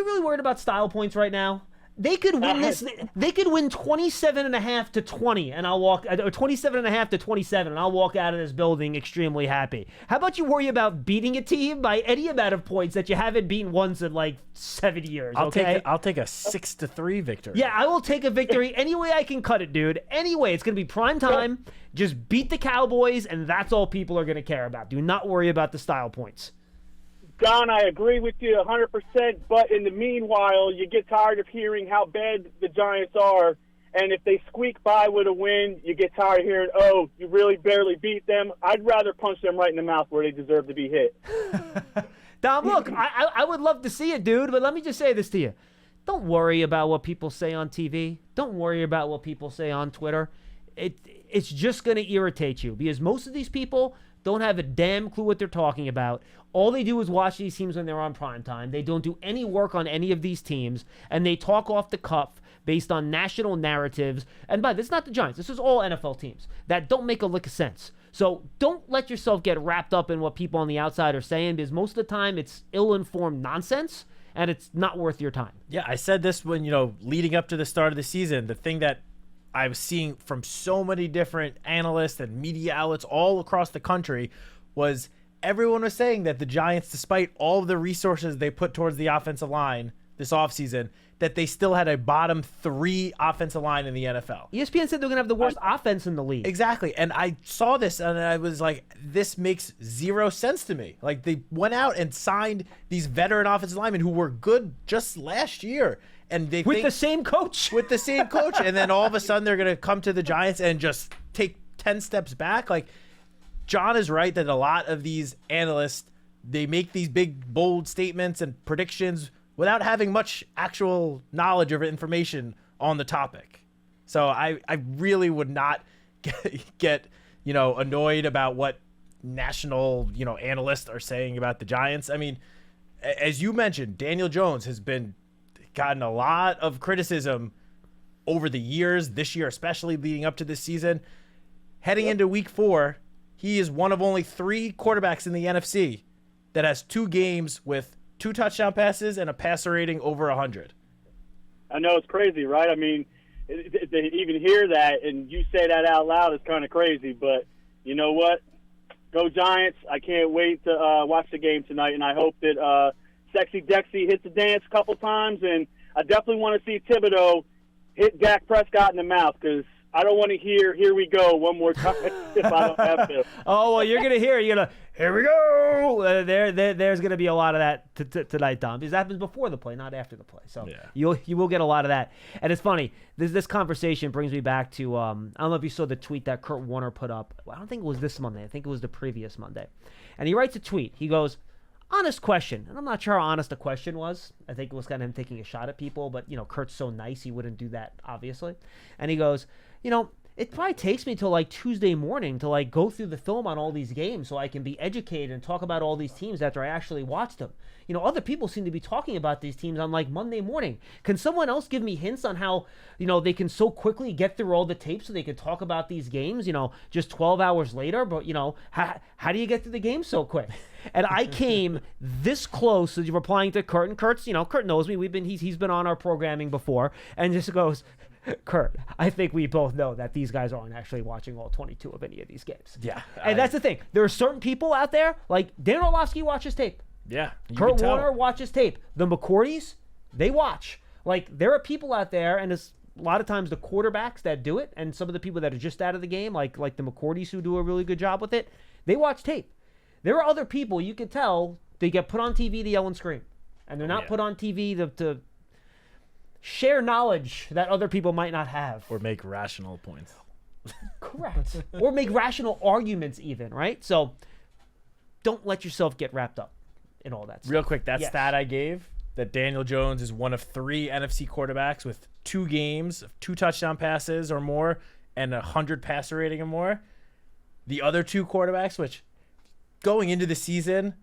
A: really worried about style points right now? They could win this. They could win 27.5 to 20, and I'll walk, or 27.5 to 27, and I'll walk out of this building extremely happy. How about you worry about beating a team by any amount of points that you haven't beaten once in like 7 years?
B: I'll take a 6-3 victory.
A: Yeah, I will take a victory any way I can cut it, dude. Anyway, it's gonna be prime time. Just beat the Cowboys, and that's all people are gonna care about. Do not worry about the style points.
E: Don, I agree with you 100%, but in the meanwhile, you get tired of hearing how bad the Giants are, and if they squeak by with a win, you get tired of hearing, oh, you really barely beat them. I'd rather punch them right in the mouth where they deserve to be hit.
A: Dom, look, I would love to see it, dude, but let me just say this to you. Don't worry about what people say on TV. Don't worry about what people say on Twitter. It's just going to irritate you, because most of these people don't have a damn clue what they're talking about. All they do is watch these teams when they're on primetime. They don't do any work on any of these teams, and they talk off the cuff based on national narratives. And by this is not the Giants. This is all NFL teams that don't make a lick of sense. So don't let yourself get wrapped up in what people on the outside are saying, because most of the time it's ill-informed nonsense, and it's not worth your time.
B: Yeah, I said this when, leading up to the start of the season. The thing that I was seeing from so many different analysts and media outlets all across the country was everyone was saying that the Giants, despite all of the resources they put towards the offensive line this offseason, that they still had a bottom 3 offensive line in the NFL.
A: ESPN said they're going to have the worst offense in the league.
B: Exactly. And I saw this and I was like, this makes 0 sense to me. Like, they went out and signed these veteran offensive linemen who were good just last year. And they
A: with the same coach.
B: With the same coach. And then all of a sudden they're going to come to the Giants and just take 10 steps back. Like, John is right that a lot of these analysts, they make these big, bold statements and predictions without having much actual knowledge or information on the topic. So I really would not get annoyed about what national, analysts are saying about the Giants. I mean, as you mentioned, Daniel Jones has gotten a lot of criticism over the years, this year especially, leading up to this season. Heading into week 4, he is one of only 3 quarterbacks in the NFC that has 2 games with 2 touchdown passes and a passer rating over 100.
E: I know, it's crazy, right? I mean, to even hear that and you say that out loud is kind of crazy, but you know what? Go Giants. I can't wait to watch the game tonight, and I hope that Sexy Dexy hits the dance a couple times, and I definitely want to see Thibodeau hit Dak Prescott in the mouth, because I don't want to hear "here we go" one more time if I don't have to.
A: Oh, well, you're going to hear it. You're going to, "here we go." There's going to be a lot of that tonight, Dom, because that happens before the play, not after the play. So yeah. You will get a lot of that. And it's funny, this conversation brings me back to, I don't know if you saw the tweet that Kurt Warner put up. I don't think it was this Monday. I think it was the previous Monday. And he writes a tweet. He goes, "Honest question." And I'm not sure how honest the question was. I think it was kind of him taking a shot at people, but, Kurt's so nice, he wouldn't do that, obviously. And he goes, it probably takes me till like Tuesday morning to like go through the film on all these games so I can be educated and talk about all these teams after I actually watch them. Other people seem to be talking about these teams on like Monday morning. Can someone else give me hints on how, they can so quickly get through all the tapes so they can talk about these games, just 12 hours later? But, how do you get through the game so quick? And I came this close to replying to Kurt, and Kurt knows me. He's been on our programming before, and just goes, Kurt, I think we both know that these guys aren't actually watching all 22 of any of these games.
B: Yeah.
A: And that's the thing. There are certain people out there, like Dan Orlovsky watches tape.
B: Yeah.
A: Kurt Warner watches tape. The McCourties, they watch. Like, there are people out there, and it's a lot of times the quarterbacks that do it, and some of the people that are just out of the game, like the McCourties who do a really good job with it, they watch tape. There are other people you can tell they get put on TV to yell and scream. And they're not put on TV to share knowledge that other people might not have.
B: Or make rational points.
A: Correct. Or make rational arguments even, right? So don't let yourself get wrapped up in all that stuff.
B: Real quick, that stat I gave, that Daniel Jones is one of 3 NFC quarterbacks with 2 games, 2 touchdown passes or more, and 100 passer rating or more. The other 2 quarterbacks, which going into the season,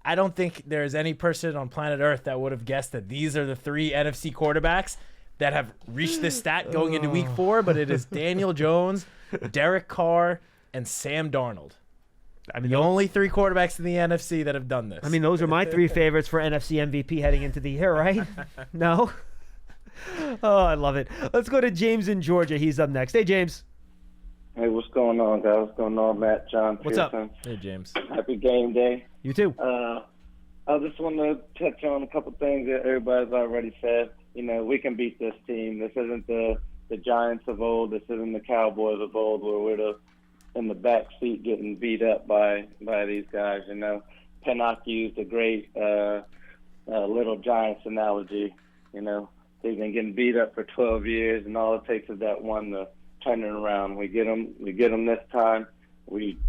B: I don't think there's any person on planet Earth that would have guessed that these are the 3 NFC quarterbacks that have reached this stat going into week 4, but it is Daniel Jones, Derek Carr, and Sam Darnold. I mean, the only 3 quarterbacks in the NFC that have done this.
A: I mean, those are my 3 favorites for NFC MVP heading into the year, right? No? Oh, I love it. Let's go to James in Georgia. He's up next. Hey, James.
F: Hey, what's going on, guys? What's going on, Matt, John,
A: What's up?
F: Pearson?
B: Hey, James.
F: Happy game day.
A: You too.
F: I just want to touch on a couple things that everybody's already said. You know, we can beat this team. This isn't the Giants of old. This isn't the Cowboys of old where we're in the back seat getting beat up by these guys. You know, Pinnock used a great little Giants analogy. You know, they've been getting beat up for 12 years, and all it takes is that one to turn it around. We get them this time. We,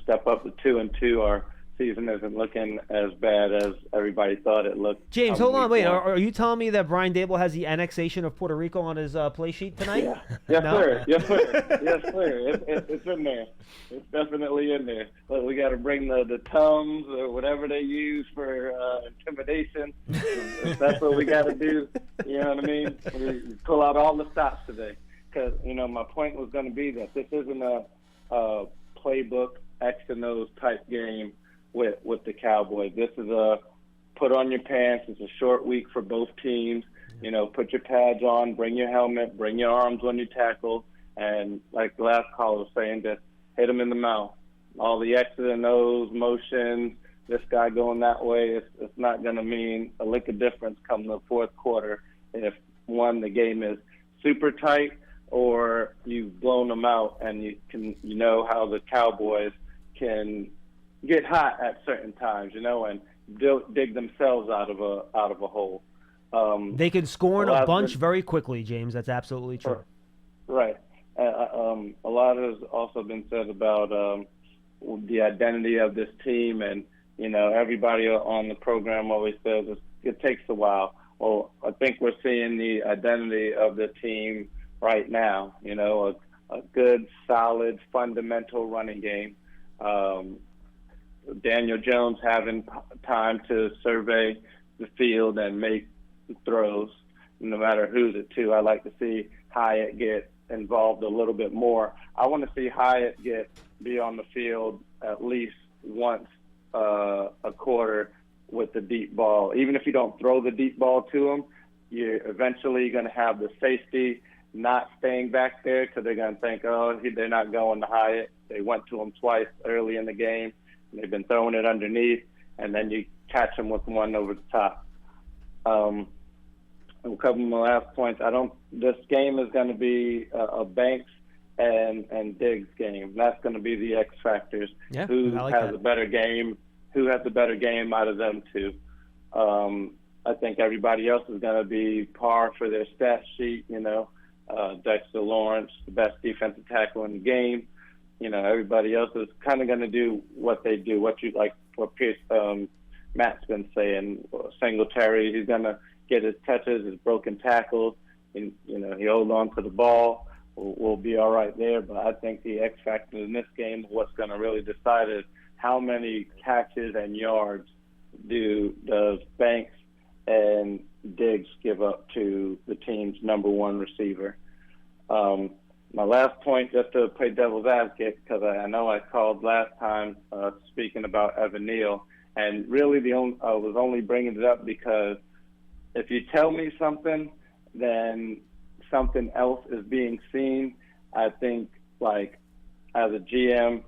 F: step up to 2-2. Our season isn't looking as bad as everybody thought it looked.
A: James, hold on, wait. Are you telling me that Brian Dable has the annexation of Puerto Rico on his play sheet tonight?
F: Yeah. Yes, sir. Yes, sir. Yes, sir. It's in there. It's definitely in there. But we got to bring the Tums or whatever they use for intimidation. If that's what we got to do. You know what I mean? We pull out all the stops today. Because, my point was going to be that this isn't a playbook X and O's type game with the Cowboys. This is a put on your pants. It's a short week for both teams. Put your pads on, bring your helmet, bring your arms when you tackle, and like the last caller was saying, just hit them in the mouth. All the X's and O's, motions, this guy going that way, it's not going to mean a lick of difference come the fourth quarter if, one, the game is super tight or you've blown them out, and you know how the Cowboys can get hot at certain times, and dig themselves out of a hole.
A: They can score in a bunch very quickly, James. That's absolutely true.
F: Right. A lot has also been said about the identity of this team, and everybody on the program always says it takes a while. Well, I think we're seeing the identity of the team right now. A good, solid, fundamental running game. Daniel Jones having time to survey the field and make throws, no matter who's it to. I like to see Hyatt get involved a little bit more. I want to see Hyatt be on the field at least once a quarter with the deep ball. Even if you don't throw the deep ball to him, you're eventually going to have the safety not staying back there because they're going to think, they're not going to Hyatt. They went to him twice early in the game. They've been throwing it underneath, and then you catch them with one over the top. A couple of my last points. This game is going to be a Banks and Diggs game. That's going to be the X factors.
A: Yeah,
F: who
A: I like
F: has
A: that.
F: a better game? Who has the better game out of them two? I think everybody else is going to be par for their stat sheet. Dexter Lawrence, the best defensive tackle in the game. Everybody else is kind of going to do what they do. What Matt's been saying. Singletary, he's going to get his touches, his broken tackles, and he holds on to the ball. We'll be all right there. But I think the X factor in this game, what's going to really decide is how many catches and yards does Banks and Diggs give up to the team's number one receiver. My last point, just to play devil's advocate, because I know I called last time speaking about Evan Neal, and really I was only bringing it up because if you tell me something, then something else is being seen. I think, like, as a GM,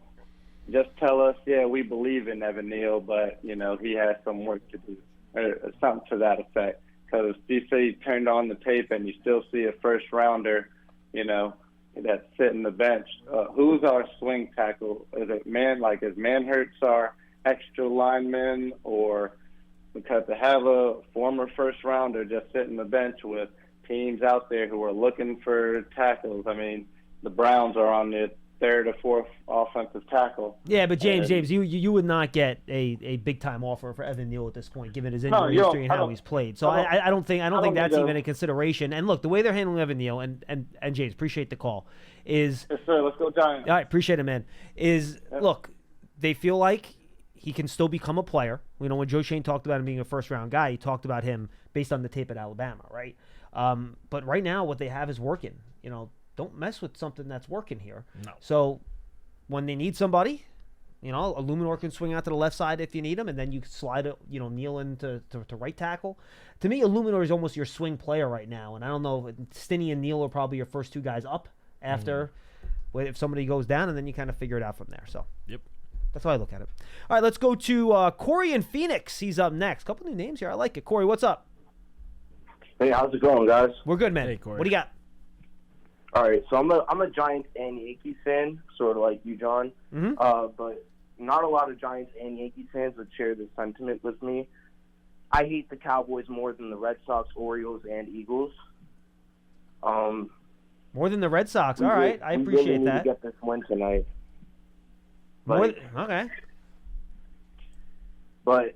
F: just tell us, yeah, we believe in Evan Neal, but, you know, he has some work to do, or something to that effect. Because you say you turned on the tape and you still see a first-rounder, you know, that's sitting the bench. Who's our swing tackle? Is it is Manhurts our extra lineman, or because to have a former first-rounder just sitting the bench with teams out there who are looking for tackles? I mean, the Browns are on the third or fourth offensive tackle.
A: Yeah, but James, you would not get a big time offer for Evan Neal at this point, given his injury history and how he's played. So I don't think that's even a consideration. And look, the way they're handling Evan Neal and James, appreciate the call. Yes,
F: sir. Let's go Giants.
A: All right, appreciate it, man. Look, they feel like he can still become a player. You know, when Joe Shane talked about him being a first round guy, he talked about him based on the tape at Alabama, right? But right now, what they have is working. You know, don't mess with something that's working here.
B: No.
A: So when they need somebody, you know, Illuminor can swing out to the left side if you need him, and then you slide it, you know, Neal into to right tackle. To me, Illuminor is almost your swing player right now, and I don't know, Stinney and Neal are probably your first two guys up after if somebody goes down, and then you kind of figure it out from there. So
B: Yep.
A: That's how I look at it. All right, let's go to Corey in Phoenix. He's up next. Couple new names here. I like it. Corey, what's up?
G: Hey, how's it going, guys?
A: We're good, man.
B: Hey, Corey.
A: What do you got?
G: All right, so I'm a Giants and Yankees fan, sort of like you, John. But not a lot of Giants and Yankees fans would share this sentiment with me. I hate the Cowboys more than the Red Sox, Orioles, and Eagles.
A: More than the Red Sox. All right, I appreciate
G: we really
A: that.
G: need to get this win tonight. But,
A: okay.
G: But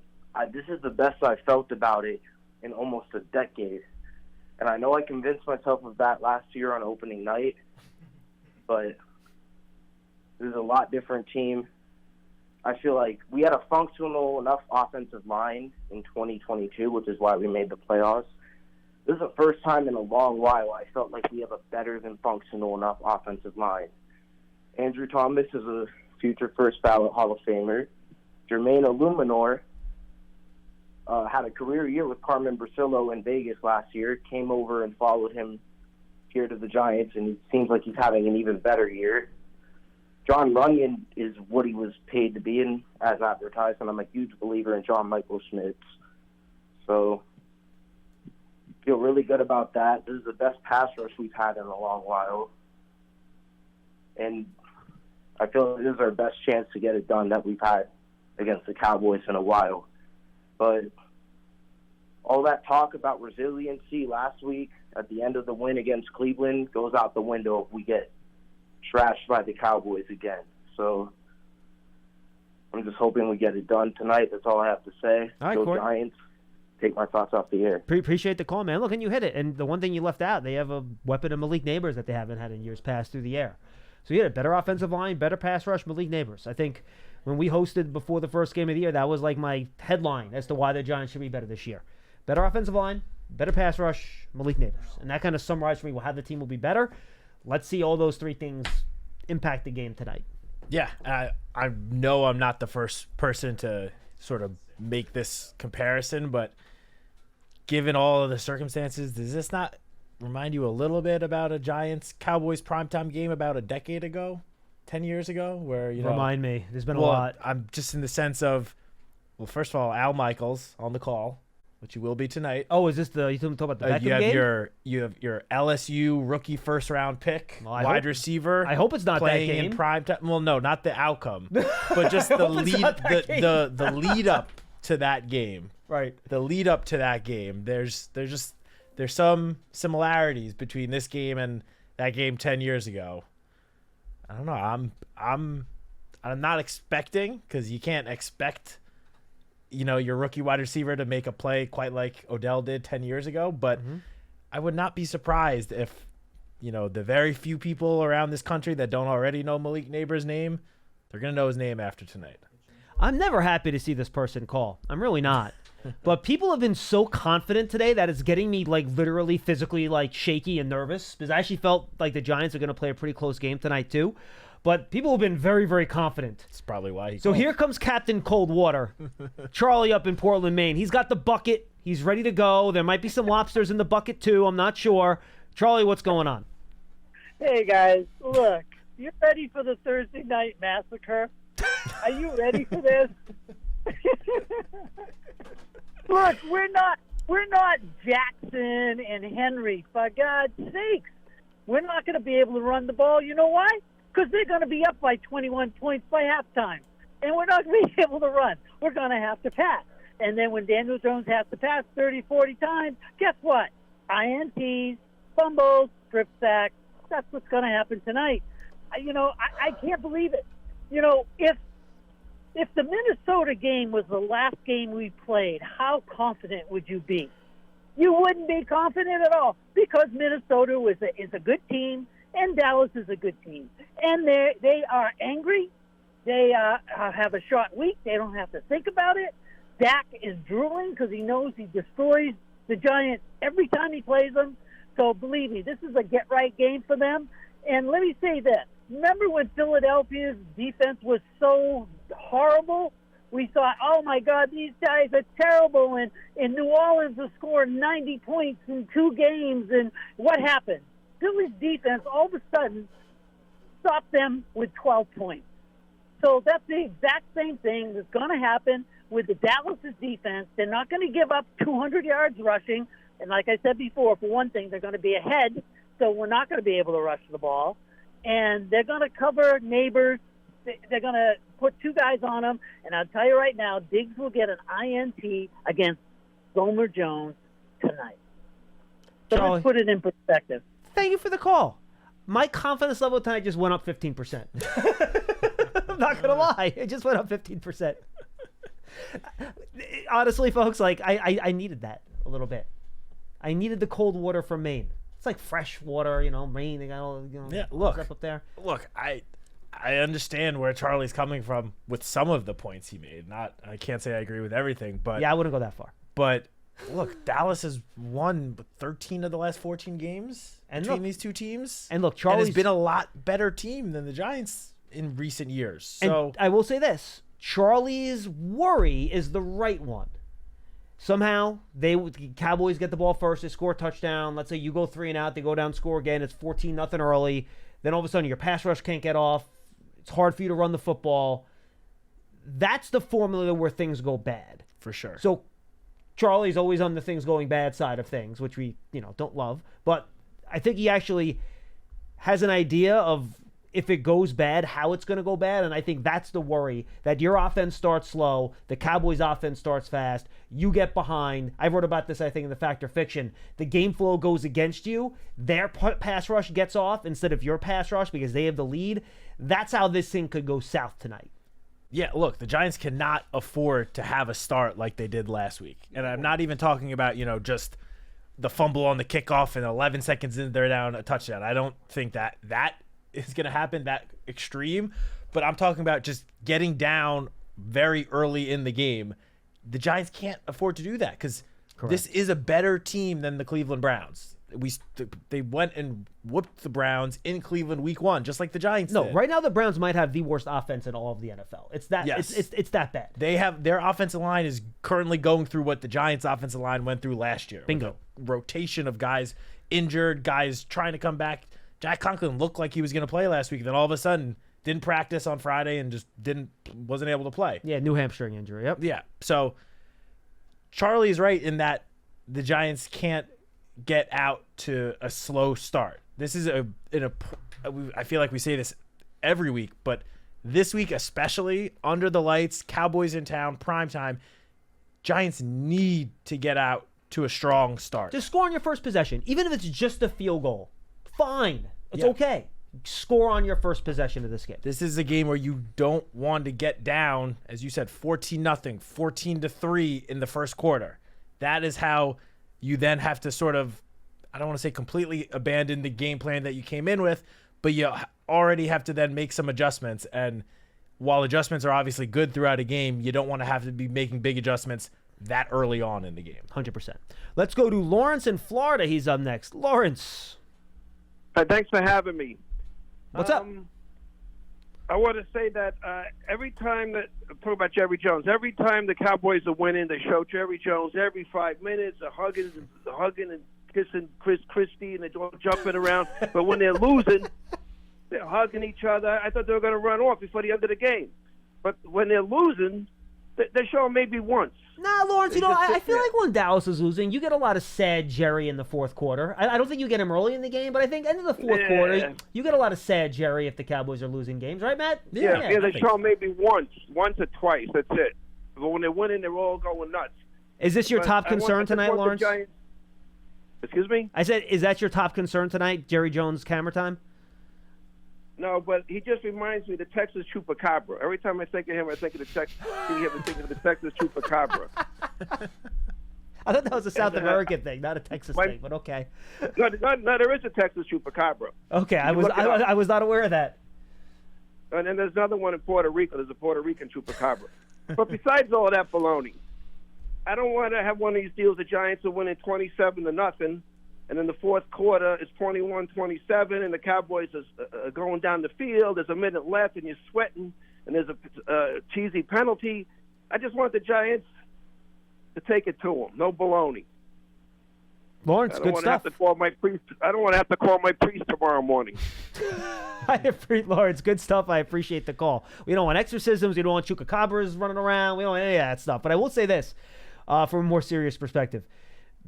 G: this is the best I've felt about it in almost a decade. And I know I convinced myself of that last year on opening night, but this is a lot different team. I feel like we had a functional enough offensive line in 2022, which is why we made the playoffs. This is the first time in a long while I felt like we have a better than functional enough offensive line. Andrew Thomas is a future first ballot Hall of Famer. Jermaine Illuminor had a career year with Carmen Brasillo in Vegas last year, came over and followed him here to the Giants, and it seems like he's having an even better year. John Runyon is what he was paid to be in as advertised, and I'm a huge believer in John Michael Schmitz. So feel really good about that. This is the best pass rush we've had in a long while. And I feel like this is our best chance to get it done that we've had against the Cowboys in a while. But all that talk about resiliency last week at the end of the win against Cleveland goes out the window if we get trashed by the Cowboys again. So I'm just hoping we get it done tonight. That's all I have to say.
A: All right,
G: Go
A: Corey.
G: Giants. Take my thoughts off the air.
A: Appreciate the call, man. Look, and you hit it. And the one thing you left out, they have a weapon of Malik Neighbors that they haven't had in years past through the air. So you had a better offensive line, better pass rush, Malik Neighbors. I think when we hosted before the first game of the year, that was like my headline as to why the Giants should be better this year. Better offensive line, better pass rush, Malik Neighbors. And that kind of summarized for me how the team will be better. Let's see all those three things impact the game tonight.
B: Yeah, I know I'm not the first person to sort of make this comparison, but given all of the circumstances, does this not remind you a little bit about a Giants-Cowboys primetime game about a decade ago, 10 years ago, where, you know...
A: Remind me. There's been a lot.
B: I'm just in the sense of, well, first of all, Al Michaels on the call, which you will be tonight.
A: Oh, is this you talking about the Beckham game?
B: You have your LSU rookie first-round pick,
A: Well,
B: wide receiver.
A: I hope it's not that
B: playing
A: game.
B: in primetime. Well, no, not the outcome, but just the
A: hope it's
B: lead,
A: not that
B: the lead up to that game.
A: Right.
B: The lead up to that game. There's some similarities between this game and that game 10 years ago. I don't know. I'm not expecting, because you can't expect, you know, your rookie wide receiver to make a play quite like Odell did 10 years ago, but I would not be surprised if, you know, the very few people around this country that don't already know Malik Neighbors' name, they're going to know his name after tonight.
A: I'm never happy to see this person call. I'm really not. But people have been so confident today that it's getting me, like, literally physically, like, shaky and nervous, because I actually felt like the Giants are going to play a pretty close game tonight too. But people have been very, very confident.
B: That's probably why he
A: So
B: called.
A: here comes Captain Cold Water. Charlie up in Portland, Maine. He's got the bucket. He's ready to go. There might be some lobsters in the bucket too. I'm not sure. Charlie, what's going on?
H: Hey, guys. Look, you ready for the Thursday night massacre? Are you ready for this? Look, we're not Jackson and Henry, for God's sakes. We're not going to be able to run the ball. You know why? Because they're going to be up by 21 points by halftime. And we're not going to be able to run. We're going to have to pass. And then when Daniel Jones has to pass 30, 40 times, guess what? INTs, fumbles, strip sacks. That's what's going to happen tonight. I can't believe it. If the Minnesota game was the last game we played, how confident would you be? You wouldn't be confident at all because Minnesota is a good team and Dallas is a good team. And they are angry. They have a short week. They don't have to think about it. Dak is drooling because he knows he destroys the Giants every time he plays them. So believe me, this is a get-right game for them. And let me say this. Remember when Philadelphia's defense was so horrible? We thought, oh, my God, these guys are terrible. And New Orleans has scored 90 points in 2 games. And what happened? Philly's defense all of a sudden stopped them with 12 points. So that's the exact same thing that's going to happen with the Dallas' defense. They're not going to give up 200 yards rushing. And like I said before, for one thing, they're going to be ahead. So we're not going to be able to rush the ball. And they're going to cover Neighbors. They're going to put 2 guys on them. And I'll tell you right now, Diggs will get an INT against Gomer Jones tonight. So
A: Charlie,
H: let's put it in perspective.
A: Thank you for the call. My confidence level tonight just went up 15%. I'm not going to lie. It just went up 15%. Honestly, folks, I needed that a little bit. I needed the cold water from Maine. It's like fresh water, Maine. They got all, stuff up there.
B: Look, I understand where Charlie's coming from with some of the points he made. I can't say I agree with everything, but
A: yeah, I wouldn't go that far.
B: But look, Dallas has won 13 of the last 14 games between these two teams.
A: And look, Charlie's
B: has been a lot better team than the Giants in recent years. So
A: and I will say this: Charlie's worry is the right one. Somehow, the Cowboys get the ball first, they score a touchdown. Let's say you go 3 and out, they go down, score again. It's 14-0 early. Then all of a sudden, your pass rush can't get off. It's hard for you to run the football. That's the formula where things go bad.
B: For sure.
A: So Charlie's always on the things going bad side of things, which we don't love. But I think he actually has an idea of if it goes bad, how it's going to go bad. And I think that's the worry, that your offense starts slow, the Cowboys' offense starts fast, you get behind. I wrote about this, I think, in the Fact or Fiction. The game flow goes against you. Their pass rush gets off instead of your pass rush because they have the lead. That's how this thing could go south tonight.
B: Yeah, look, the Giants cannot afford to have a start like they did last week. And I'm not even talking about, just the fumble on the kickoff and 11 seconds in, they're down a touchdown. I don't think that is going to happen that extreme, but I'm talking about just getting down very early in the game. The Giants can't afford to do that because this is a better team than the Cleveland Browns. They went and whooped the Browns in Cleveland week 1, just like the Giants did.
A: Right now the Browns might have the worst offense in all of the NFL. It's that it's that bad.
B: They have their offensive line is currently going through what the Giants offensive line went through last year.
A: Bingo.
B: Rotation of guys injured, guys trying to come back. Jack Conklin looked like he was going to play last week, then all of a sudden didn't practice on Friday and just wasn't able to play.
A: Yeah, new hamstring injury. Yep.
B: Yeah. So Charlie's right in that the Giants can't get out to a slow start. This is I feel like we say this every week, but this week especially, under the lights, Cowboys in town, primetime, Giants need to get out to a strong start.
A: Just score on your first possession, even if it's just a field goal. Fine. It's okay. Score on your first possession of this game.
B: This is a game where you don't want to get down, as you said, 14-0, 14-3 in the first quarter. That is how you then have to sort of, I don't want to say completely abandon the game plan that you came in with, but you already have to then make some adjustments. And while adjustments are obviously good throughout a game, you don't want to have to be making big adjustments that early on in the game.
A: 100%. Let's go to Lawrence in Florida. He's up next. Lawrence.
I: Thanks for having me.
A: What's up?
I: I want to say that every time talk about Jerry Jones, every time the Cowboys are winning, they show Jerry Jones every 5 minutes, hugging and kissing Chris Christie and they're all jumping around. But when they're losing, they're hugging each other. I thought they were going to run off before the end of the game. But when they're losing, they show them maybe once.
A: Nah, Lawrence,
I: They
A: I
I: just
A: feel
I: sit
A: like when Dallas is losing, you get a lot of sad Jerry in the fourth quarter. I don't think you get him early in the game, but I think end of the fourth quarter, you get a lot of sad Jerry if the Cowboys are losing games, right, Matt?
I: Yeah, they show them maybe once or twice. That's it. But when they're winning, they're all going nuts.
A: Is this your
I: But
A: top
I: I want-
A: concern
I: I just
A: tonight,
I: want the
A: Lawrence?
I: Giants- Excuse me?
A: I said, is that your top concern tonight, Jerry Jones camera time?
I: No, but he just reminds me of the Texas Chupacabra. Every time I think of him, I think of the Texas Chupacabra.
A: I thought that was a South American thing, not a Texas thing, but okay.
I: No, there is a Texas Chupacabra.
A: Okay, I
I: You
A: was
I: look it up.
A: I was not aware of that.
I: And then there's another one in Puerto Rico. There's a Puerto Rican Chupacabra. But besides all that baloney, I don't want to have one of these deals. The Giants are winning 27-0, and in the fourth quarter it's 21-27, and the Cowboys are going down the field. There's a minute left, and you're sweating, and there's a cheesy penalty. I just want the Giants to take it to them. No baloney.
A: Lawrence,
I: I don't
A: good
I: want to have
A: stuff.
I: to call my priest. I don't want to have to call my priest tomorrow morning.
A: Lawrence, good stuff. I appreciate the call. We don't want exorcisms. We don't want chupacabras running around. We don't want any of that stuff. But I will say this, from a more serious perspective.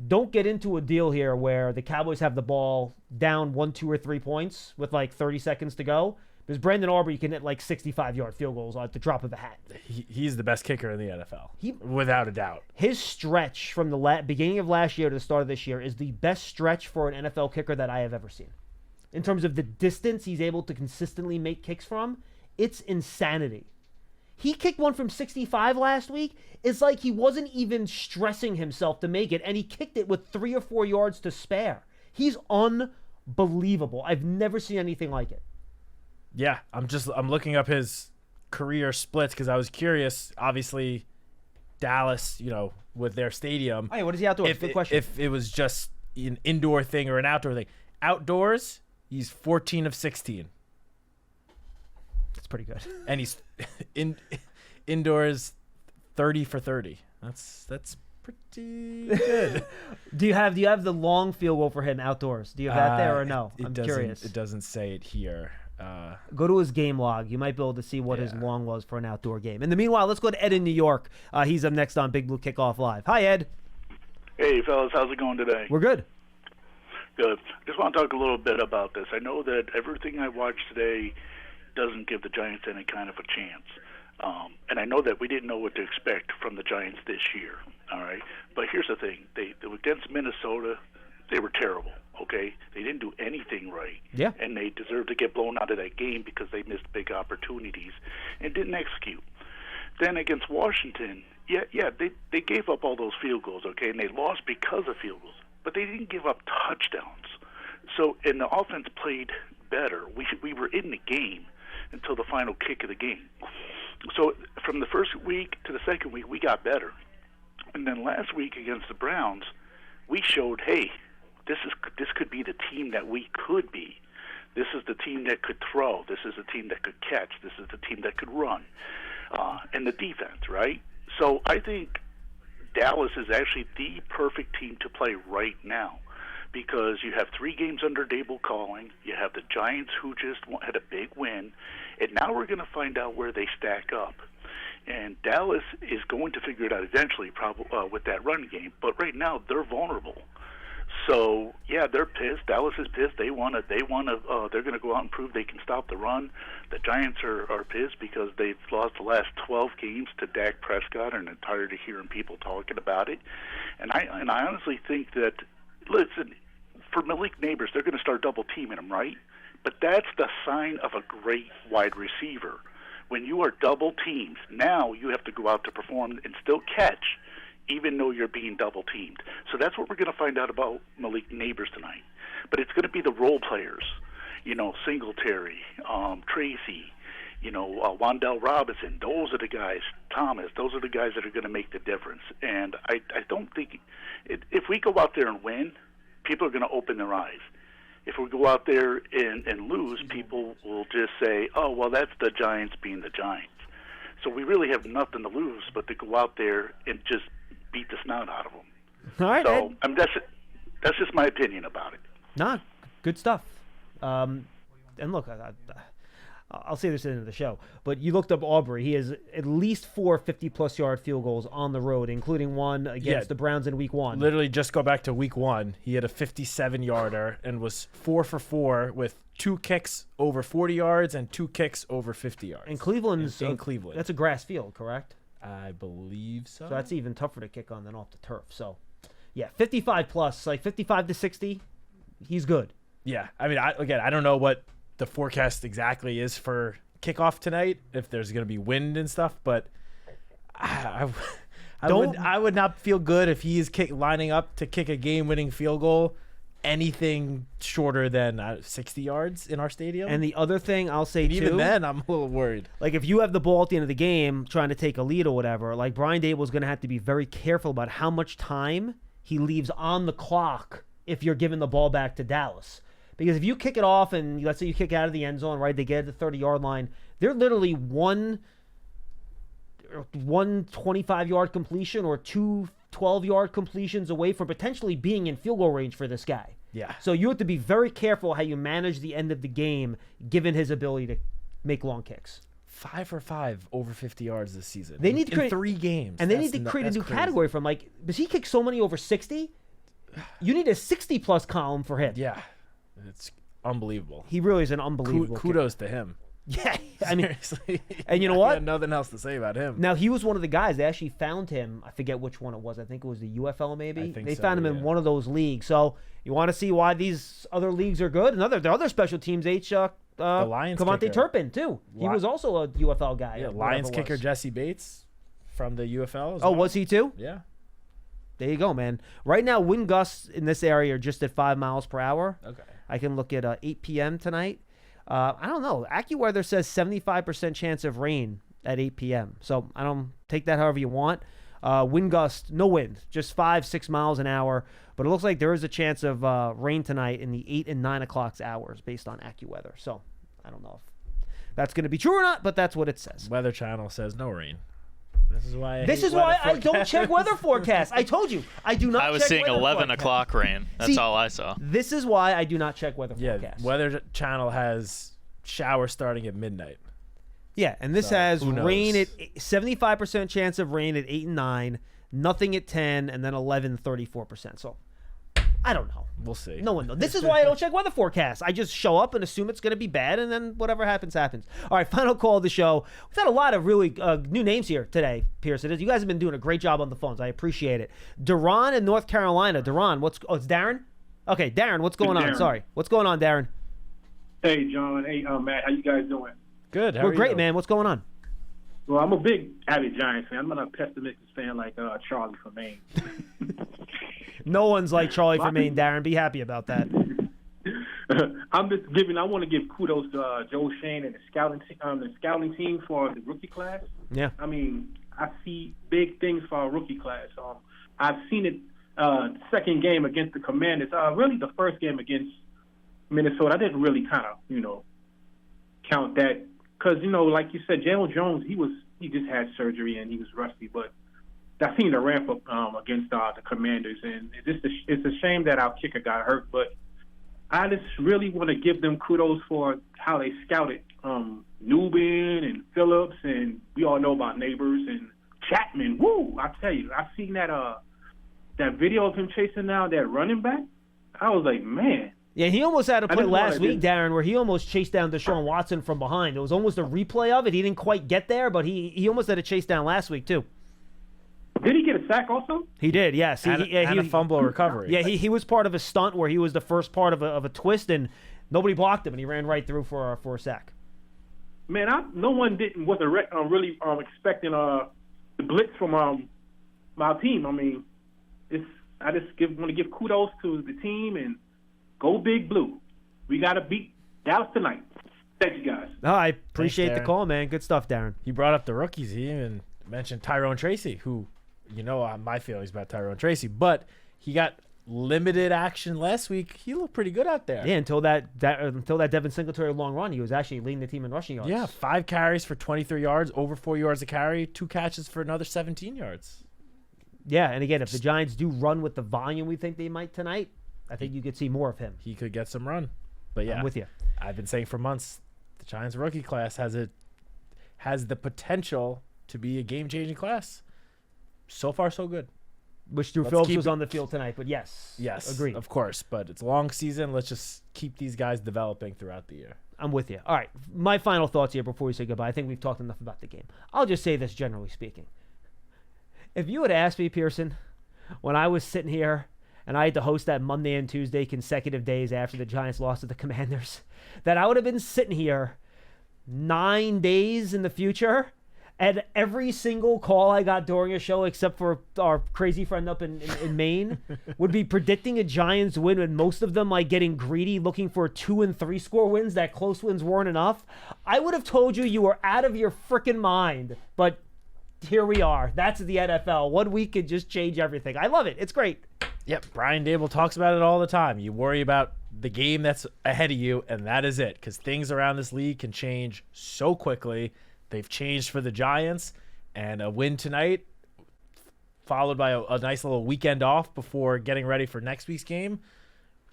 A: Don't get into a deal here where the Cowboys have the ball down 1, 2, or 3 points with like 30 seconds to go. Because Brandon Aubrey can hit like 65-yard field goals at the drop of a hat.
B: He's the best kicker in the NFL, without a doubt.
A: His stretch from the beginning of last year to the start of this year is the best stretch for an NFL kicker that I have ever seen. In terms of the distance he's able to consistently make kicks from, it's insanity. He kicked one from 65 last week. It's like he wasn't even stressing himself to make it, and he kicked it with 3 or 4 yards to spare. He's unbelievable. I've never seen anything like it.
B: Yeah, I'm looking up his career splits because I was curious. Obviously, Dallas, with their stadium.
A: Hey, what is he outdoors? Good question.
B: If it was just an indoor thing or an outdoor thing. Outdoors, he's 14 of 16.
A: That's pretty good.
B: And he's indoors 30 for 30. That's pretty good.
A: Do you have the long field goal for him outdoors? Do you have that there or no? I'm curious.
B: It doesn't say it here.
A: Go to his game log. You might be able to see what his long was for an outdoor game. In the meanwhile, let's go to Ed in New York. He's up next on Big Blue Kickoff Live. Hi, Ed.
J: Hey, fellas. How's it going today?
A: We're good.
J: Good. Just want to talk a little bit about this. I know that everything I watched today doesn't give the Giants any kind of a chance. And I know that we didn't know what to expect from the Giants this year. All right. But here's the thing. They against Minnesota, they were terrible. Okay, they didn't do anything right.
A: Yeah.
J: And they deserved to get blown out of that game because they missed big opportunities and didn't execute. Then against Washington, they gave up all those field goals, okay, and they lost because of field goals. But they didn't give up touchdowns. So, and the offense played better. We were in the game until the final kick of the game. So from the first week to the second week, we got better. And then last week against the Browns, we showed, hey, this could be the team that we could be. This is the team that could throw. This is the team that could catch. This is the team that could run. And the defense, right? So I think Dallas is actually the perfect team to play right now because you have 3 games under Dable calling. You have the Giants who just had a big win. And now we're going to find out where they stack up. And Dallas is going to figure it out eventually, probably with that run game. But right now they're vulnerable. So yeah, they're pissed. Dallas is pissed. They're going to go out and prove they can stop the run. The Giants are pissed because they've lost the last 12 games to Dak Prescott and are tired of hearing people talking about it. And I honestly think that, listen, for Malik Neighbors, they're going to start double teaming him, right? But that's the sign of a great wide receiver. When you are double teamed, now you have to go out to perform and still catch, even though you're being double teamed. So that's what we're going to find out about Malik Neighbors tonight. But it's going to be the role players, Singletary, Tracy, Wan'Dale Robinson. Those are the guys, Thomas, those are the guys that are going to make the difference. And I don't think, if we go out there and win, people are going to open their eyes. If we go out there and lose, people will just say, oh, well, that's the Giants being the Giants. So we really have nothing to lose but to go out there and just beat the snout out of them.
A: All right,
J: so That's just my opinion about it.
A: Nah, good stuff. And look, I'll say this at the end of the show, but you looked up Aubrey. He has at least 4 50-plus yard field goals on the road, including one against the Browns in Week 1.
B: Literally, just go back to Week 1. He had a 57-yarder and was 4 for 4 with 2 kicks over 40 yards and 2 kicks over 50 yards.
A: And Cleveland's
B: in Cleveland.
A: That's a grass field, correct?
B: I believe so.
A: So that's even tougher to kick on than off the turf. So, yeah, 55-plus, like 55 to 60, he's good.
B: Yeah, I mean, I don't know what the forecast exactly is for kickoff tonight, if there's going to be wind and stuff, but I would not feel good if he is lining up to kick a game-winning field goal anything shorter than 60 yards in our stadium.
A: And the other thing I'll say, too,
B: even then, I'm a little worried.
A: Like, if you have the ball at the end of the game trying to take a lead or whatever, like, Brian Dable's going to have to be very careful about how much time he leaves on the clock if you're giving the ball back to Dallas. Because if you kick it off and let's say you kick out of the end zone, right, they get to the 30-yard line, they're literally one 25-yard completion or 2 12-yard completions away from potentially being in field goal range for this guy.
B: Yeah.
A: So you have to be very careful how you manage the end of the game, given his ability to make long kicks.
B: 5 for 5 over 50 yards this season.
A: They need to create
B: 3 games,
A: and they need to create a new category from, like, does he kick so many over 60? You need a 60-plus column for him.
B: Yeah. It's unbelievable.
A: He really is an unbelievable
B: kudos to him.
A: Yeah, I mean,
B: seriously.
A: And you know what?
B: I got nothing else to say about him.
A: Now, he was one of the guys. They actually found him. I forget which one it was. I think it was the UFL maybe. They found him in one of those leagues. So you want to see why these other leagues are good? The other special teams, the
B: Lions
A: Cavante
B: kicker.
A: Turpin, too. He was also a UFL guy.
B: Yeah, Lions kicker Jesse Bates from the UFL as
A: well.
B: Oh,
A: was he too?
B: Yeah.
A: There you go, man. Right now, wind gusts in this area are just at 5 miles per hour.
B: Okay.
A: I can look at 8 p.m. tonight. I don't know. AccuWeather says 75% chance of rain at 8 p.m. So I don't take that however you want. Wind gust, no wind, just 5-6 miles an hour. But it looks like there is a chance of rain tonight in the 8 and 9 o'clock hours based on AccuWeather. So I don't know if that's going to be true or not, but that's what it says.
B: Weather Channel says no rain.
A: This is why I don't check weather forecasts. I told you. I do not check weather forecasts.
C: I was seeing 11 o'clock rain. That's all I saw.
A: This is why I do not check weather forecasts.
B: Weather Channel has showers starting at midnight.
A: Yeah, and this has rain at 75% chance of rain at 8 and 9, nothing at 10, and then 11, 34%. So I don't know.
B: We'll see.
A: No one knows. This is why I don't check weather forecasts. I just show up and assume it's going to be bad, and then whatever happens, happens. All right, final call of the show. We've had a lot of really new names here today, Pierce. You guys have been doing a great job on the phones. I appreciate it. Duran in North Carolina. Duran, it's Darren? Okay, Darren, what's going on? Sorry. What's going on, Darren?
K: Hey, John. Hey, Matt. How you guys doing?
B: Good.
A: We're great, man. What's going on?
K: Well, I'm a big avid Giants fan. I'm not a pessimistic fan like Charlie from Maine.
A: No one's like Charlie from Maine, Darren. Be happy about that.
K: I want to give kudos to Joe Shane and the scouting team for the rookie class.
A: Yeah.
K: I mean, I see big things for our rookie class. I've seen it second game against the Commanders. Really the first game against Minnesota. I didn't really kind of, count that because, like you said, Jalen Jones, he just had surgery and he was rusty, but I seen the ramp up against the Commanders, and it's a shame that our kicker got hurt. But I just really want to give them kudos for how they scouted Newbin and Phillips, and we all know about Neighbors and Chapman. Woo! I tell you, I seen that video of him chasing down that running back. I was like, man.
A: Yeah, he almost had a play last week, Darren, where he almost chased down Deshaun Watson from behind. It was almost a replay of it. He didn't quite get there, but he almost had a chase down last week too.
K: Did he get a sack also?
A: He did, yes.
B: And a fumble recovery.
A: Yeah, he was part of a stunt where he was the first part of a twist, and nobody blocked him, and he ran right through for a sack.
K: Man, no one wasn't really expecting the blitz from my team. I mean, I just want to give kudos to the team and go Big Blue. We got to beat Dallas tonight. Thank you, guys.
A: No, I appreciate the call, man. Good stuff, Darren.
B: He brought up the rookies. He even mentioned Tyrone Tracy, who, my feelings about Tyrone Tracy, but he got limited action last week. He looked pretty good out there.
A: Yeah, until that Devin Singletary long run, he was actually leading the team in rushing yards.
B: Yeah, 5 carries for 23 yards, over 4 yards a carry, 2 catches for another 17 yards.
A: Yeah, and again, if the Giants do run with the volume we think they might tonight, I think you could see more of him.
B: He could get some run. But yeah,
A: I'm with you.
B: I've been saying for months, the Giants rookie class has the potential to be a game-changing class. So far, so good.
A: Wish Drew Phillips was on the field tonight, but yes, agreed.
B: Of course, but it's a long season. Let's just keep these guys developing throughout the year.
A: I'm with you. All right, my final thoughts here before we say goodbye. I think we've talked enough about the game. I'll just say this generally speaking. If you had asked me, Pearson, when I was sitting here and I had to host that Monday and Tuesday consecutive days after the Giants lost to the Commanders, that I would have been sitting here 9 days in the future, and every single call I got during a show, except for our crazy friend up in Maine, would be predicting a Giants win, and most of them like getting greedy, looking for 2 and 3 score wins. That close wins weren't enough. I would have told you were out of your freaking mind, but here we are. That's the NFL. 1 week could just change everything. I love it. It's great.
B: Yep, Brian Dable talks about it all the time. You worry about the game that's ahead of you, and that is it, because things around this league can change so quickly. They've changed for the Giants, and a win tonight, followed by a nice little weekend off before getting ready for next week's game,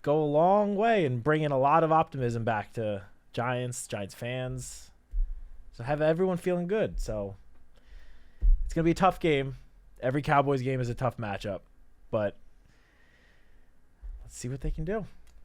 B: go a long way and bring in a lot of optimism back to Giants fans. So have everyone feeling good. So it's going to be a tough game. Every Cowboys game is a tough matchup, but let's see what they can do.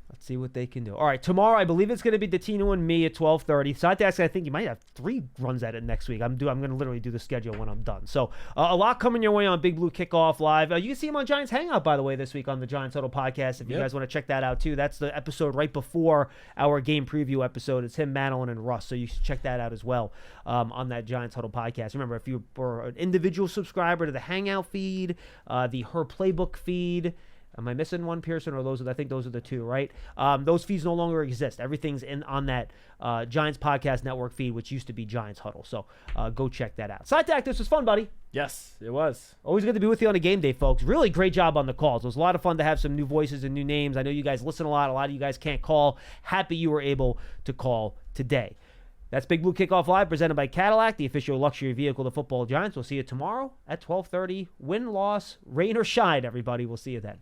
A: Let's see what they can do. All right, tomorrow I believe it's going to be Datino and me at 12:30. So I think you might have 3 runs at it next week. I'm going to literally do the schedule when I'm done. So a lot coming your way on Big Blue Kickoff Live. You can see him on Giants Hangout, by the way, this week on the Giants Huddle podcast. If you guys want to check that out too, that's the episode right before our game preview episode. It's him, Madeline, and Russ. So you should check that out as well on that Giants Huddle podcast. Remember, if you were an individual subscriber to the Hangout feed, the Her Playbook feed. Am I missing one, Pearson, or I think those are the 2, right? Those feeds no longer exist. Everything's on that Giants Podcast Network feed, which used to be Giants Huddle. So go check that out. Citak, this was fun, buddy.
B: Yes, it was.
A: Always good to be with you on a game day, folks. Really great job on the calls. It was a lot of fun to have some new voices and new names. I know you guys listen a lot. A lot of you guys can't call. Happy you were able to call today. That's Big Blue Kickoff Live, presented by Cadillac, the official luxury vehicle of the football Giants. We'll see you tomorrow at 12:30. Win, loss, rain, or shine, everybody. We'll see you then.